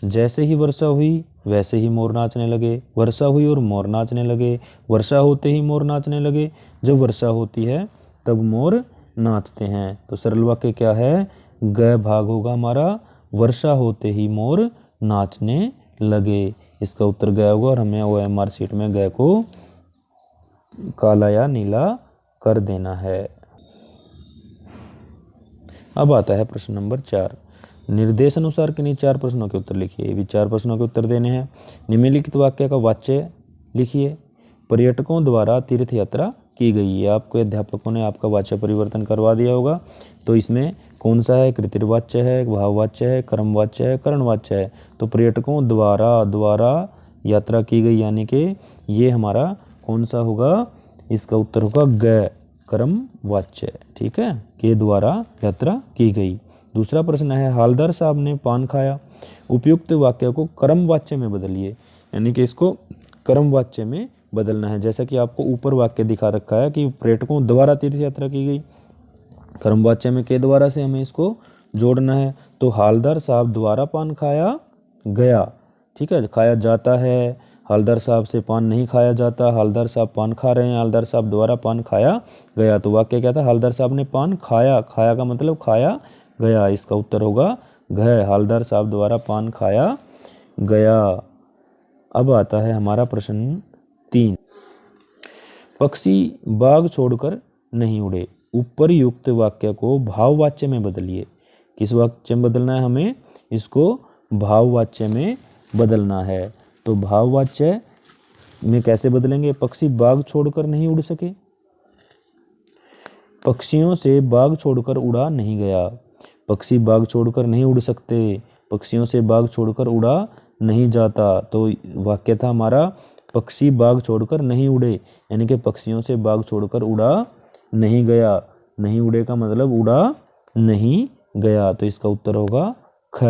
जैसे ही वर्षा हुई वैसे ही मोर नाचने लगे। वर्षा हुई और मोर नाचने लगे। वर्षा होते ही मोर नाचने लगे। जब वर्षा होती है तब मोर नाचते हैं। तो सरल वाक्य क्या है? ग भाग होगा हमारा। वर्षा होते ही मोर नाचने लगे। इसका उत्तर ग होगा और हमें OMR सीट में ग को काला या नीला कर देना है। अब आता है प्रश्न नंबर 4। निर्देश अनुसार किन्हीं 4 प्रश्नों के उत्तर लिखिए। ये भी 4 प्रश्नों के उत्तर देने हैं। निम्नलिखित वाक्य का वाच्य लिखिए। पर्यटकों द्वारा तीर्थ यात्रा की गई है। आपको अध्यापकों ने आपका वाच्य परिवर्तन करवा दिया होगा। तो इसमें कौन सा है? कृतिवाच्य है, भाववाच्य है, कर्मवाच्य है, करणवाच्य है। तो पर्यटकों द्वारा यात्रा की गई, यानी कि ये हमारा कौन सा होगा? इसका उत्तर होगा ग, कर्मवाच्य। ठीक है, के द्वारा यात्रा की गई। दूसरा प्रश्न है, हालदार साहब ने पान खाया। उपयुक्त वाक्य को कर्मवाच्य में बदलिए, यानी कि इसको कर्मवाच्य में बदलना है। जैसा कि आपको ऊपर वाक्य दिखा रखा है कि पर्यटकों द्वारा तीर्थ यात्रा की गई, कर्मवाच्य में के द्वारा से हमें इसको जोड़ना है। तो हालदार साहब द्वारा पान खाया गया। ठीक है, खाया जाता है, हालदार साहब से पान नहीं खाया जाता। हालदार साहब पान खा रहे हैं, हालदार साहब द्वारा पान खाया गया। तो वाक्य क्या था? हालदार साहब ने पान खाया। खाया का मतलब खाया गया। इसका उत्तर होगा घ, हालदार साहब द्वारा पान खाया गया। अब आता है हमारा प्रश्न 3। पक्षी बाग छोड़कर नहीं उड़े। उपरयुक्त वाक्य को भाववाच्य में बदलिए। किस वाक्य में बदलना है हमें? इसको भाववाच्य में बदलना है। तो भाववाच्य में कैसे बदलेंगे? पक्षी बाग छोड़कर नहीं उड़ सके, पक्षियों से बाग छोड़कर उड़ा नहीं गया। पक्षी बाग छोड़कर नहीं उड़ सकते, पक्षियों से बाग छोड़कर उड़ा नहीं जाता। तो वाक्य था हमारा पक्षी बाग छोड़कर नहीं उड़े, यानी कि पक्षियों से बाग छोड़कर उड़ा नहीं गया। नहीं उड़े का मतलब उड़ा नहीं गया। तो इसका उत्तर होगा ख।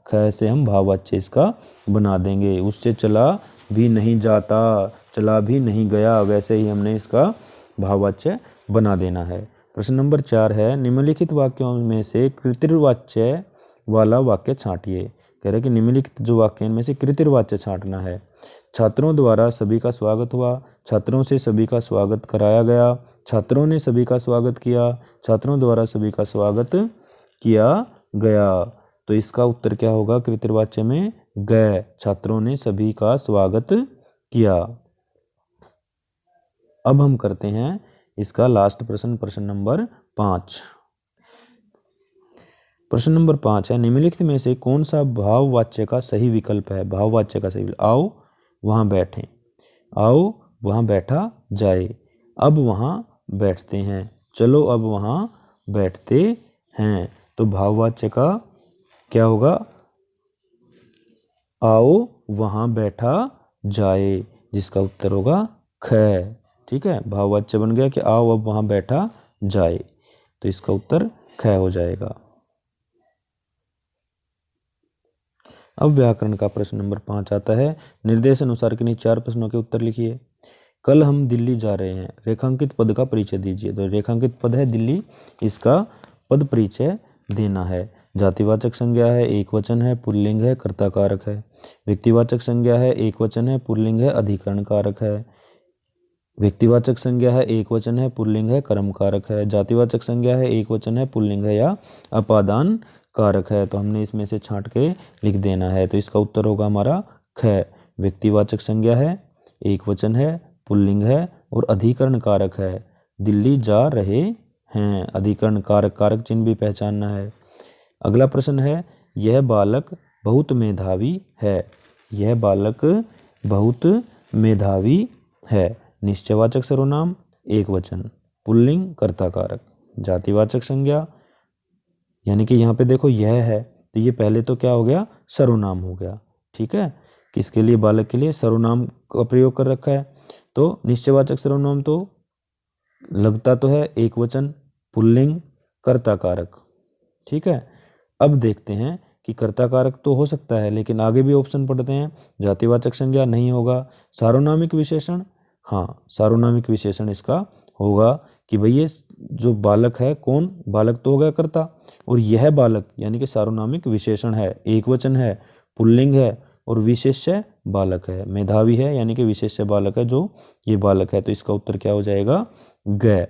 ख से हम भाववाच्य इसका बना देंगे। उससे चला भी नहीं जाता, चला भी नहीं गया, वैसे ही हमने इसका भाववाच्य बना देना है। प्रश्न नंबर 4 है, निम्नलिखित वाक्यों में से कृत्रिवाच्य वाला वाक्य छांटिए। कह रहे कि निम्नलिखित जो वाक्य इनमें से कृत्रिवाच्य छांटना है। छात्रों द्वारा सभी का स्वागत हुआ, छात्रों से सभी का स्वागत कराया गया, छात्रों ने सभी का स्वागत किया, छात्रों द्वारा सभी का स्वागत किया गया। तो इसका उत्तर क्या होगा कृत्रिवाच्य में? गए। छात्रों ने सभी का स्वागत किया। अब हम करते हैं इसका लास्ट प्रश्न, प्रश्न नंबर 5। प्रश्न नंबर 5 है, निम्नलिखित में से कौन सा भाववाच्य का सही विकल्प है? भाववाच्य का सही विकल्प, आओ वहां बैठें, आओ वहां बैठा जाए, अब वहां बैठते हैं, चलो अब वहां बैठते हैं। तो भाववाच्य का क्या होगा? आओ वहां बैठा जाए, जिसका उत्तर होगा ख। ठीक है, भाववाच्य बन गया कि आओ अब वहां बैठा जाए, तो इसका उत्तर ख हो जाएगा। अब व्याकरण का प्रश्न नंबर 5 आता है, निर्देश अनुसार किन्हीं 4 प्रश्नों के उत्तर लिखिए। कल हम दिल्ली जा रहे हैं, रेखांकित पद का परिचय दीजिए। तो रेखांकित पद है दिल्ली, इसका पद परिचय देना है। जातिवाचक संज्ञा है, एक वचन है, पुल्लिंग है, कर्ता कारक है। व्यक्तिवाचक संज्ञा है, एक वचन है, पुल्लिंग है, अधिकरण कारक है। व्यक्तिवाचक संज्ञा है, एक वचन है, पुल्लिंग है, कर्म कारक है। जातिवाचक संज्ञा है, एक वचन है, पुल्लिंग है या अपादान कारक है। तो हमने इसमें से छांट के लिख देना है। तो इसका उत्तर होगा हमारा ख। व्यक्तिवाचक संज्ञा है, एक वचन है, पुल्लिंग है और अधिकरण कारक है। दिल्ली जा रहे हैं, अधिकरण कारक, कारक चिन्ह भी पहचानना है। अगला प्रश्न है, यह बालक बहुत मेधावी है। यह बालक बहुत मेधावी है। निश्चयवाचक सर्वनाम, एक वचन, पुल्लिंग, कर्ता कारक। जातिवाचक संज्ञा, यानी कि यहाँ पे देखो यह है, तो ये पहले तो क्या हो गया? सर्वनाम हो गया। ठीक है, किसके लिए? बालक के लिए सर्वनाम का प्रयोग कर रखा है। तो निश्चयवाचक सर्वनाम तो लगता तो है एक वचन, पुल्लिंग, कर्ता कारक। ठीक है, अब देखते हैं कि कर्ता कारक तो हो सकता है, लेकिन आगे भी ऑप्शन पढ़ते हैं। जातिवाचक संज्ञा नहीं होगा। सार्वनामिक विशेषण, हाँ सार्वनामिक विशेषण इसका होगा कि भाई ये जो बालक है, कौन? बालक तो हो गया कर्ता, और यह बालक यानी कि सार्वनामिक विशेषण है, एक वचन है, पुल्लिंग है और विशेष्य बालक है। मेधावी है यानी कि विशेष्य बालक है जो ये बालक है। तो इसका उत्तर क्या हो जाएगा? ग।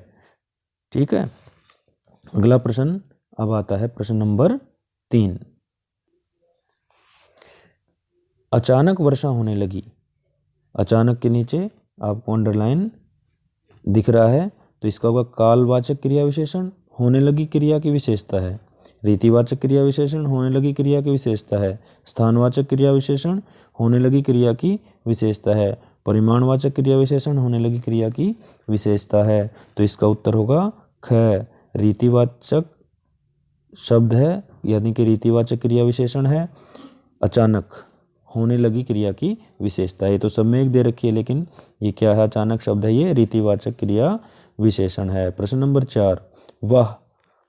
ठीक है, अगला प्रश्न अब आता है प्रश्न नंबर 3। अचानक वर्षा होने लगी। अचानक के नीचे आपको अंडरलाइन दिख रहा है, तो इसका होगा कालवाचक क्रिया विशेषण, होने लगी क्रिया की विशेषता है। रीतिवाचक क्रिया विशेषण, होने लगी क्रिया की विशेषता है। स्थानवाचक क्रिया विशेषण, होने लगी क्रिया की विशेषता है। परिमाणवाचक क्रिया विशेषण, होने लगी क्रिया की विशेषता है। तो इसका उत्तर होगा ख। रीतिवाचक शब्द है, यानी कि रीतिवाचक क्रिया विशेषण है। अचानक, होने लगी क्रिया की विशेषता है। तो सब में एक दे रखी है, लेकिन ये क्या है? अचानक शब्द है, ये रीतिवाचक क्रिया विशेषण है। प्रश्न नंबर 4, वाह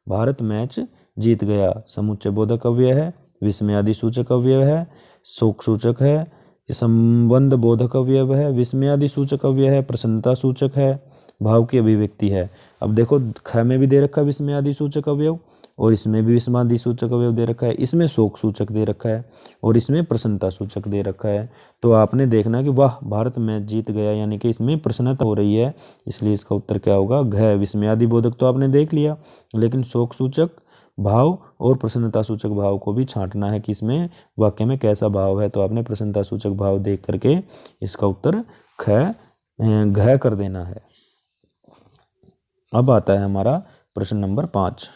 भारत मैच जीत गया। समुच्चय बोधक अव्यय है, विस्मयादि सूचक अव्यय है, शोक सूचक है, संबंध बोधक अव्यय है, विस्मयादि सूचक अव्यय है, प्रसन्नता सूचक है, भाव की अभिव्यक्ति है। अब देखो ख में भी दे रखा है विस्मयादि सूचक अवयव, और इसमें भी विस्मयादि सूचक अवयव दे रखा है, इसमें शोक सूचक दे रखा है और इसमें प्रसन्नता सूचक दे रखा है। तो आपने देखना कि वाह भारत मैच जीत गया, यानी कि इसमें प्रसन्नता हो रही है, इसलिए इसका उत्तर क्या होगा? घ। विस्मयादि बोधक तो आपने देख लिया, लेकिन शोक सूचक भाव और प्रसन्नता सूचक भाव को भी छांटना है कि इसमें वाक्य में कैसा भाव है। तो आपने प्रसन्नता सूचक भाव देख करके इसका उत्तर घ कर देना है। अब आता है हमारा प्रश्न नंबर 5।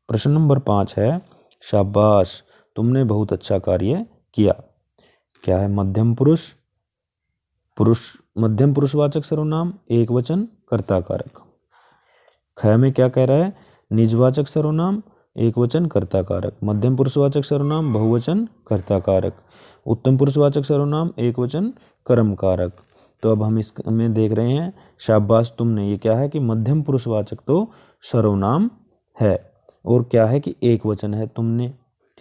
प्रश्न नंबर 5 है, शाबाश, तुमने बहुत अच्छा कार्य किया। क्या है? मध्यम पुरुष, मध्यम पुरुषवाचक सर्वनाम एक वचन कर्ता कारक। ख में क्या कह रहा है? निजवाचक सर्वनाम एक वचन कर्ता कारक, मध्यम पुरुषवाचक सर्वनाम बहुवचन कर्ता कारक, उत्तम पुरुषवाचक सर्वनाम एक वचन कर्म कारक। तो अब हम इसमें देख रहे हैं शाबाश तुमने, ये क्या है कि मध्यम पुरुषवाचक तो सर्वनाम है, और क्या है कि एक वचन है तुमने,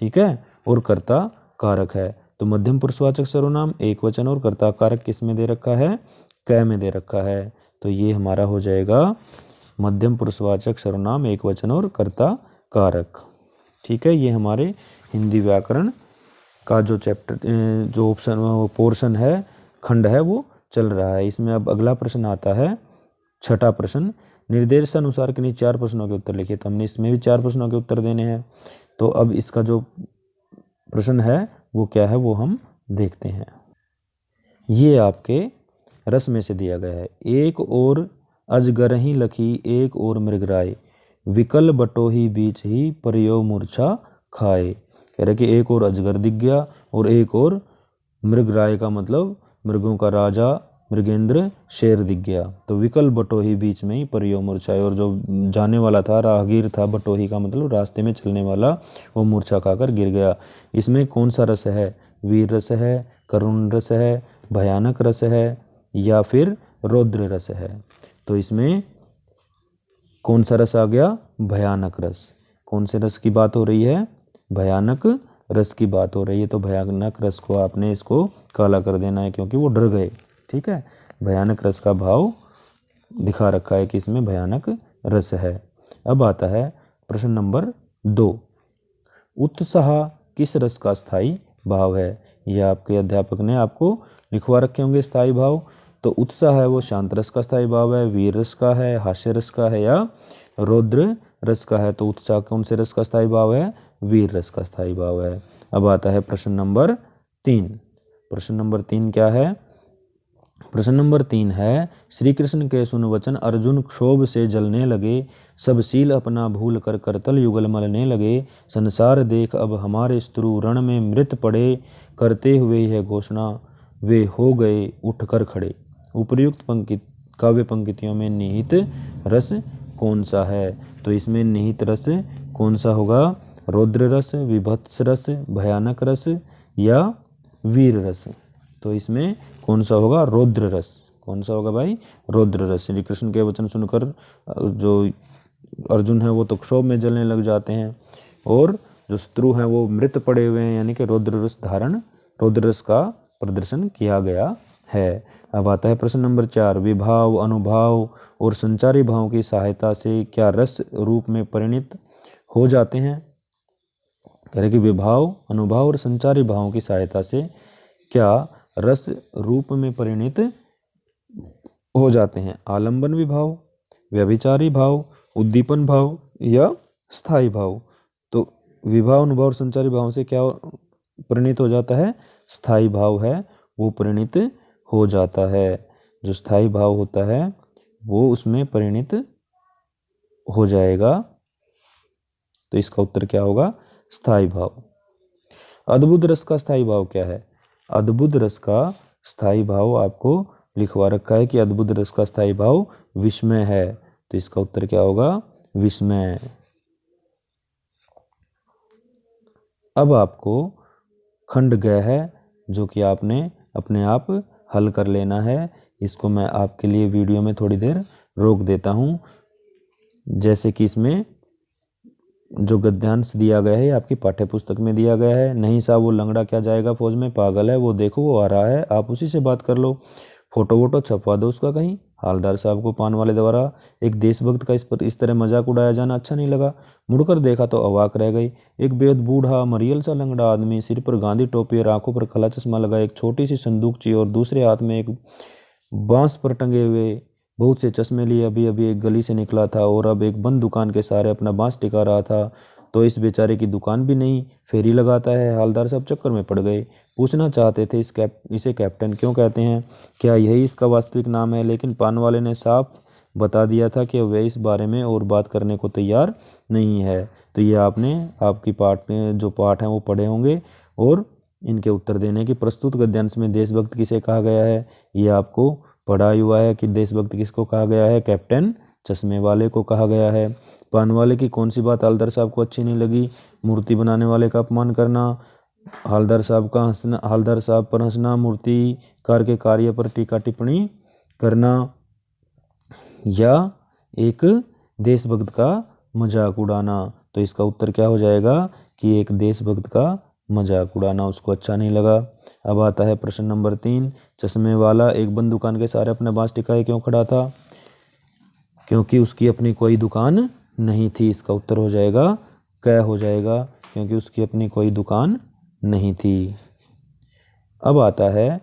ठीक है, और कर्ता कारक है। तो मध्यम पुरुषवाचक सर्वनाम एक वचन और कर्ता कारक किस में दे रखा है? क में दे रखा है। तो ये हमारा हो जाएगा मध्यम पुरुषवाचक सर्वनाम एक वचन और कर्ता कारक। ठीक है, ये हमारे हिंदी व्याकरण का जो चैप्टर जो ऑप्शन पोर्शन है, खंड है, वो चल रहा है। इसमें अब अगला प्रश्न आता है, छठा प्रश्न, निर्देशानुसार किन्हीं 4 प्रश्नों के उत्तर लिखिए। तो हमने इसमें भी 4 प्रश्नों के उत्तर देने हैं। तो अब इसका जो प्रश्न है वो क्या है, वो हम देखते हैं। ये आपके रस में से दिया गया है। एक और अजगर ही लखी, एक और मृगराय, विकल बटोही बीच ही परियो मूर्छा खाए। कह रहे कि एक और अजगर दिख गया और एक और मृगराय का मतलब मृगों का राजा मृगेंद्र शेर दिख गया। तो विकल बटोही बीच में ही परियो मूर्छाए, और जो जाने वाला था, राहगीर था, बटोही का मतलब रास्ते में चलने वाला, वो मूर्छा खाकर गिर गया। इसमें कौन सा रस है? वीर रस है, करुण रस है, भयानक रस है, या फिर रौद्र रस है? तो इसमें कौन सा रस आ गया? भयानक रस। कौन से रस की बात हो रही है? भयानक रस की बात हो रही है। तो भयानक रस को आपने इसको काला कर देना है, क्योंकि वो डर गए। ठीक है, भयानक रस का भाव दिखा रखा है कि इसमें भयानक रस है। अब आता है प्रश्न नंबर 2, उत्साह किस रस का स्थायी भाव है? यह आपके अध्यापक ने आपको लिखवा रखे होंगे स्थायी भाव। तो उत्साह है वो शांत रस का स्थायी भाव है, वीर रस का है, हास्य रस का है, या रौद्र रस का है? तो उत्साह कौन से रस का स्थायी भाव है? वीर रस का स्थायी भाव है। अब आता है प्रश्न नंबर 3। प्रश्न नंबर 3 क्या है? प्रश्न नंबर 3 है, श्री कृष्ण के सुन वचन अर्जुन क्षोभ से जलने लगे, सब सील अपना भूल कर करतल युगल मलने लगे, संसार देख अब हमारे शत्रु रण में मृत पड़े, करते हुए यह घोषणा वे हो गए उठकर खड़े। उपर्युक्त काव्य पंक्तियों में निहित रस कौन सा है? तो इसमें निहित रस कौन सा होगा? रौद्र रस, विभत्स रस, भयानक रस, या वीर रस? तो इसमें कौन सा होगा? रौद्र रस। कौन सा होगा भाई? रौद्र रस। श्री कृष्ण के वचन सुनकर जो अर्जुन है वो तो क्षोभ में जलने लग जाते हैं, और जो शत्रु हैं वो मृत पड़े हुए हैं, यानी कि रौद्र रस का प्रदर्शन किया गया है। अब आता है प्रश्न नंबर 4, विभाव, अनुभाव और संचारी भाव की सहायता से क्या रस रूप में परिणित हो जाते हैं? कह रहे कि विभाव, अनुभाव और संचारी भावों की सहायता से क्या रस रूप में परिणित हो जाते हैं? आलंबन विभाव, व्यभिचारी भाव, उद्दीपन भाव, या स्थायी भाव? तो विभाव, अनुभाव और संचारी भाव से क्या परिणित हो जाता है? स्थायी भाव है वो परिणित हो जाता है। जो स्थायी भाव होता है वो उसमें परिणित हो जाएगा। तो इसका उत्तर क्या होगा? स्थायी भाव। अद्भुत रस का स्थायी भाव क्या है? अद्भुत रस का स्थायी भाव आपको लिखवा रखा है कि अद्भुत रस का स्थायी भाव विस्मय है। तो इसका उत्तर क्या होगा? विस्मय। अब आपको खंड ग है जो कि आपने अपने आप हल कर लेना है। इसको मैं आपके लिए वीडियो में थोड़ी देर रोक देता हूँ। जैसे कि इसमें जो गद्यांश दिया गया है आपकी पाठ्य पुस्तक में दिया गया है। नहीं साहब वो लंगड़ा क्या जाएगा फौज में, पागल है, वो देखो वो आ रहा है, आप उसी से बात कर लो, फोटो वोटो छपवा दो उसका कहीं। हालदार साहब को पान वाले द्वारा एक देशभक्त का इस तरह मजाक उड़ाया जाना अच्छा नहीं लगा। मुड़कर देखा तो अवाक रह गई। एक बेहद बूढ़ा मरियल सा लंगड़ा आदमी, सिर पर गांधी टोपी और आंखों पर काला चश्मा लगा, एक छोटी सी संदूकची और दूसरे हाथ में एक बांस पर टंगे हुए बहुत से चश्मे लिए अभी अभी एक गली से निकला था, और अब एक बंद दुकान के सहारे अपना बांस टिका रहा था। तो इस बेचारे की दुकान भी नहीं, फेरी लगाता है। हालदार साहब चक्कर में पड़ गए। पूछना चाहते थे इसे कैप्टन क्यों कहते हैं, क्या यही इसका वास्तविक नाम है? लेकिन पान वाले ने साफ बता दिया था कि वह इस बारे में और बात करने को तैयार नहीं है। तो ये आपने आपकी जो पाठ हैं वो पढ़े होंगे और इनके उत्तर देने की प्रस्तुत गद्यांश में देशभक्त किसे कहा गया है ये आपको पढ़ा ही हुआ है कि देशभक्त किसको कहा गया है, कैप्टन चश्मे वाले को कहा गया है। पान वाले की कौन सी बात हवलदार साहब को अच्छी नहीं लगी, मूर्ति बनाने वाले का अपमान करना, हवलदार साहब पर हंसना, मूर्तिकार के कार्य पर टीका टिप्पणी करना, या एक देशभक्त का मजाक उड़ाना। तो इसका उत्तर क्या हो जाएगा कि एक देशभक्त का मजाक उड़ाना उसको अच्छा नहीं लगा। अब आता है प्रश्न नंबर 3, चश्मे वाला एक बंद दुकान के सहारे अपने बांस टिकाए क्यों खड़ा था? क्योंकि उसकी अपनी कोई दुकान नहीं थी। इसका उत्तर हो जाएगा क्या हो जाएगा, क्योंकि उसकी अपनी कोई दुकान नहीं थी। अब आता है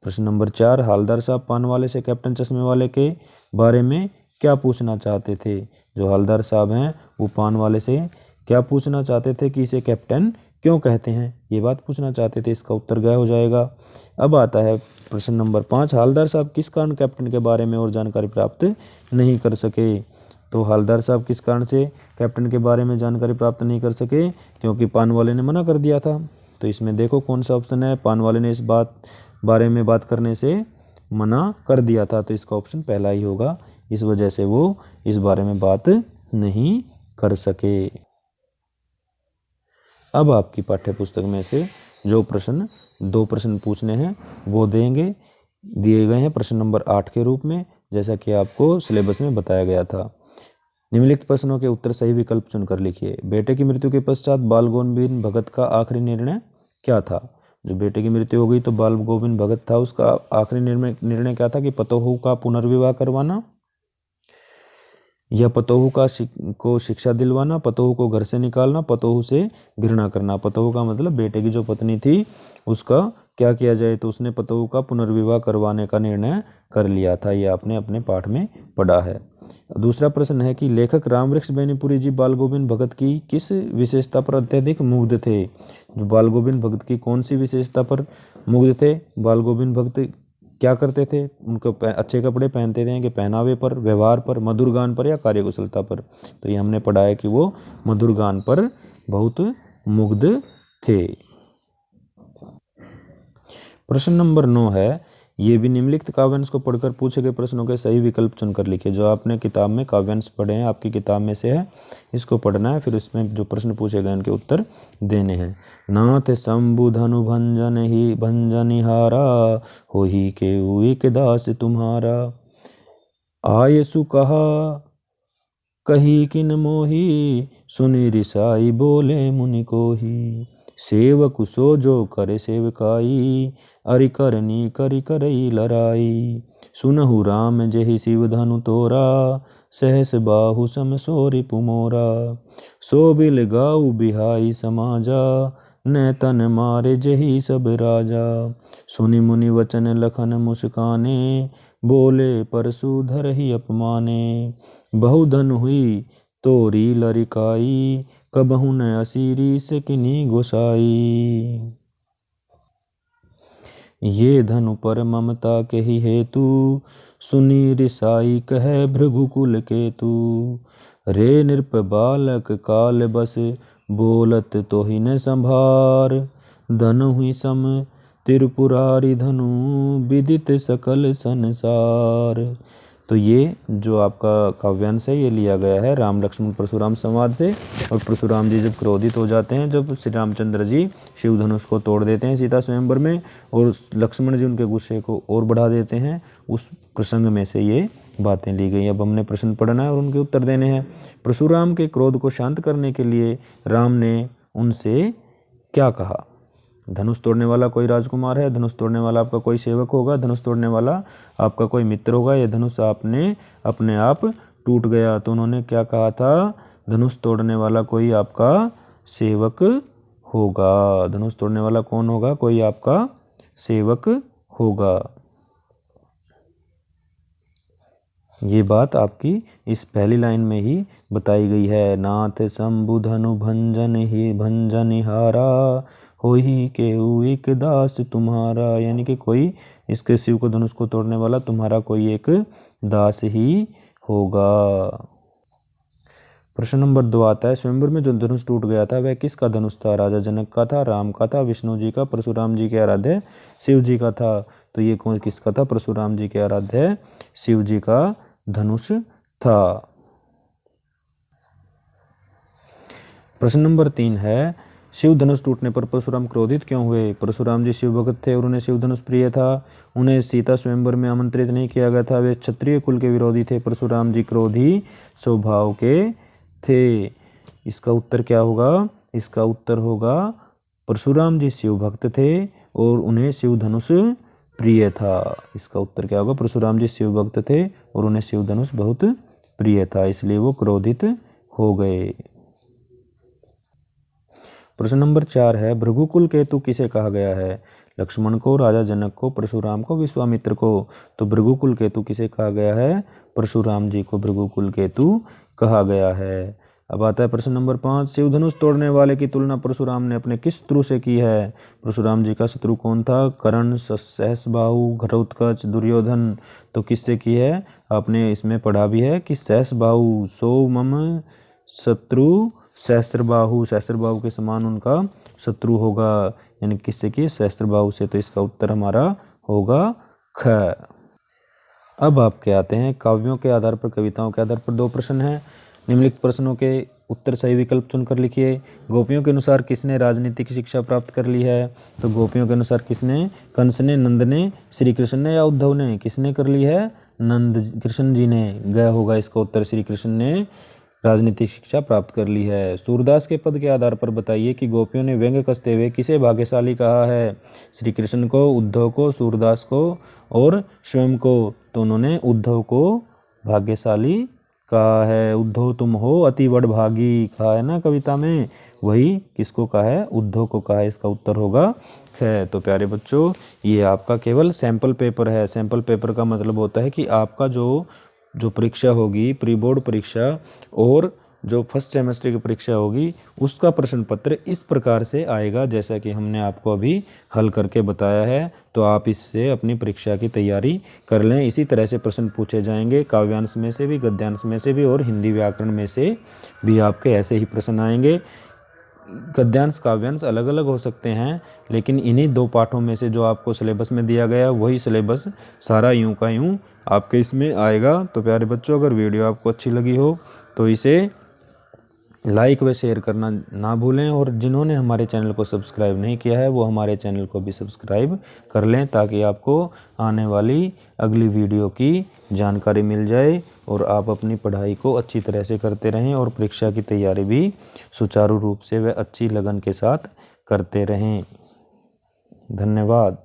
प्रश्न नंबर 4, हवलदार साहब पान वाले से कैप्टन चश्मे वाले के बारे में क्या पूछना चाहते थे? जो हवलदार साहब हैं वो पान वाले से क्या पूछना चाहते थे कि इसे कैप्टन क्यों कहते हैं, ये बात पूछना चाहते थे। इसका उत्तर क्या हो जाएगा। अब आता है प्रश्न नंबर 5, हवलदार साहब किस कारण कैप्टन के बारे में और जानकारी प्राप्त नहीं कर सके? तो हवलदार साहब किस कारण से कैप्टन के बारे में जानकारी प्राप्त नहीं कर सके? क्योंकि पान वाले ने मना कर दिया था। तो इसमें देखो कौन सा ऑप्शन है, पान वाले ने इस बारे में बात करने से मना कर दिया था। तो इसका ऑप्शन पहला ही होगा, इस वजह से वो इस बारे में बात नहीं कर सके। अब आपकी पाठ्य पुस्तक में से जो दो प्रश्न पूछने हैं वो दिए गए हैं प्रश्न नंबर 8 के रूप में, जैसा कि आपको सिलेबस में बताया गया था। निम्नलिखित प्रश्नों के उत्तर सही विकल्प चुनकर लिखिए। बेटे की मृत्यु के पश्चात बाल गोविंद भगत का आखिरी निर्णय क्या था? जो बेटे की मृत्यु हो गई तो बाल गोविंद भगत था, उसका आखिरी निर्णय क्या था कि पतोहू का पुनर्विवाह करवाना, या पतोहू को शिक्षा दिलवाना, पतोहू को घर से निकालना, पतोहू से घृणा करना। पतोहू का मतलब बेटे की जो पत्नी थी उसका क्या किया जाए, तो उसने पतोहू का पुनर्विवाह करवाने का निर्णय कर लिया था। ये आपने अपने पाठ में पढ़ा है। दूसरा प्रश्न है कि लेखक रामवृक्ष बेनीपुरी जी बाल गोविंद भगत की किस विशेषता पर अत्यधिक मुग्ध थे? जो बाल गोविंद भगत की कौन सी विशेषता पर मुग्ध थे? बाल गोविंद भगत क्या करते थे? उनको अच्छे कपड़े पहनते थे कि पहनावे पर, व्यवहार पर, मधुर गान पर, या कार्यकुशलता पर? तो ये हमने पढ़ा है कि वो मधुर गान पर बहुत मुग्ध थे। प्रश्न नंबर 9 है, ये भी निम्नलिखित काव्यांश को पढ़कर पूछे गए प्रश्नों के सही विकल्प चुनकर लिखिए। जो आपने किताब में काव्यांश पढ़े हैं, आपकी किताब में से है, इसको पढ़ना है, फिर उसमें जो प्रश्न पूछे गए उनके उत्तर देने हैं। नाथ शंभु धनु भंजनिहारा, हो ही केहू एक दास तुम्हारा। आयसु कहा कही किन मोही, सुनि रिसाई बोले मुनि कोही। सेवक सो जो करे सेवकाई, अरि करनी करि करई लराई। सुनहु राम जेहि शिव धनु तोरा, सहस बाहु सम सो रिपु मोरा। सो बिल गाऊ बिहाई समाजा, न तन मारे जेहि सब राजा। सुनि मुनि वचन लखन मुस्काने, बोले परसु धरहि अपमाने। बहुधन हुई तोरी लरिकाई, कबहु न असीरी से किनी गोसाई। ये धनु पर ममता के ही हेतु, सुनी रिसाई कहे भृगुकुल केतु। रे नृप बालक काल बस, बोलत तो ही न संभार। धनु हुई सम त्रिपुरारी धनु, विदित सकल संसार। तो ये जो आपका काव्यांश है ये लिया गया है राम लक्ष्मण परशुराम संवाद से। और परशुराम जी जब क्रोधित हो जाते हैं, जब श्री रामचंद्र जी शिव धनुष को तोड़ देते हैं सीता स्वयंवर में, और लक्ष्मण जी उनके गुस्से को और बढ़ा देते हैं, उस प्रसंग में से ये बातें ली गई। अब हमने प्रश्न पढ़ना है और उनके उत्तर देने हैं। परशुराम के क्रोध को शांत करने के लिए राम ने उनसे क्या कहा? धनुष तोड़ने वाला कोई राजकुमार है, धनुष तोड़ने वाला आपका कोई सेवक होगा, धनुष तोड़ने वाला आपका कोई मित्र होगा, या धनुष आपने अपने आप टूट गया। तो उन्होंने क्या कहा था? धनुष तोड़ने वाला कोई आपका सेवक होगा। धनुष तोड़ने वाला कौन होगा? कोई आपका सेवक होगा। ये बात आपकी इस पहली लाइन में ही बताई गई है। नाथ शंभु धनु भंजनिहारा, हो ही केहू एक दास तुम्हारा। यानी कि कोई इसके शिव को धनुष को तोड़ने वाला तुम्हारा कोई एक दास ही होगा। प्रश्न नंबर 2 आता है, स्वयंवर में जो धनुष टूट गया था वह किसका धनुष था? राजा जनक का था, राम का था, विष्णु जी का, परशुराम जी के आराध्य शिव जी का था। तो ये कौन किसका था? परशुराम जी के आराध्य शिव जी का धनुष था। प्रश्न नंबर 3 है, शिव धनुष टूटने पर परशुराम क्रोधित क्यों हुए? परशुराम जी शिव भक्त थे और उन्हें शिव धनुष प्रिय था। उन्हें सीता स्वयंवर में आमंत्रित नहीं किया गया था। वे क्षत्रिय कुल के विरोधी थे। परशुराम जी क्रोधी स्वभाव के थे। इसका उत्तर क्या होगा? इसका उत्तर होगा परशुराम जी शिव भक्त थे और उन्हें शिव धनुष प्रिय था। इसका उत्तर क्या होगा? परशुराम जी शिव भक्त थे और उन्हें शिव धनुष बहुत प्रिय था, इसलिए वो क्रोधित हो गए। प्रश्न नंबर 4 है, भृगुकुल केतु किसे कहा गया है? लक्ष्मण को, राजा जनक को, परशुराम को, विश्वामित्र को। तो भृगुकुल केतु किसे कहा गया है? परशुराम जी को भृगुकुल केतु कहा गया है। अब आता है प्रश्न नंबर 5, शिव धनुष तोड़ने वाले की तुलना परशुराम ने अपने किस शत्रु से की है? परशुराम जी का शत्रु कौन था? कर्ण, सहस्बाहु, घटोत्कच, दुर्योधन। तो किससे की है? आपने इसमें पढ़ा भी है कि सहस्बाहु सो मम शत्रु सहस्रबाहु, सहस्रबाहु के समान उनका शत्रु होगा, यानी किससे की? सहस्रबाहु से। तो इसका उत्तर हमारा होगा ख। अब आपके आते हैं काव्यों के आधार पर, कविताओं के आधार पर 2 प्रश्न हैं। निम्नलिखित प्रश्नों के उत्तर सही विकल्प चुनकर लिखिए। गोपियों के अनुसार किसने राजनीतिक शिक्षा प्राप्त कर ली है? तो गोपियों के अनुसार किसने? कंस ने, नंद ने, श्री कृष्ण ने या उद्धव ने? किसने कर ली है? नंद कृष्ण जी ने। गया होगा इसका उत्तर, श्री कृष्ण ने राजनीतिक शिक्षा प्राप्त कर ली है। सूरदास के पद के आधार पर बताइए कि गोपियों ने व्यंग कसते हुए किसे भाग्यशाली कहा है? श्री कृष्ण को, उद्धव को, सूरदास को और स्वयं को। तो उन्होंने उद्धव को भाग्यशाली कहा है। उद्धव तुम हो अति बड़भागी कहा है ना कविता में, वही किसको कहा है? उद्धव को कहा है। इसका उत्तर होगा ख। तो प्यारे बच्चों, ये आपका केवल सैंपल पेपर है। सैंपल पेपर का मतलब होता है कि आपका जो परीक्षा होगी, प्री बोर्ड परीक्षा और जो फर्स्ट सेमेस्टर की परीक्षा होगी, उसका प्रश्न पत्र इस प्रकार से आएगा जैसा कि हमने आपको अभी हल करके बताया है। तो आप इससे अपनी परीक्षा की तैयारी कर लें। इसी तरह से प्रश्न पूछे जाएंगे, काव्यांश में से भी, गद्यांश में से भी और हिंदी व्याकरण में से भी आपके ऐसे ही प्रश्न आएंगे। गद्यांश काव्यांश अलग अलग हो सकते हैं, लेकिन इन्हीं 2 पाठों में से जो आपको सिलेबस में दिया गया वही सिलेबस सारा यूं का यूं आपके इसमें आएगा। तो प्यारे बच्चों, अगर वीडियो आपको अच्छी लगी हो तो इसे लाइक व शेयर करना ना भूलें, और जिन्होंने हमारे चैनल को सब्सक्राइब नहीं किया है वो हमारे चैनल को भी सब्सक्राइब कर लें, ताकि आपको आने वाली अगली वीडियो की जानकारी मिल जाए और आप अपनी पढ़ाई को अच्छी तरह से करते रहें और परीक्षा की तैयारी भी सुचारू रूप से व अच्छी लगन के साथ करते रहें। धन्यवाद।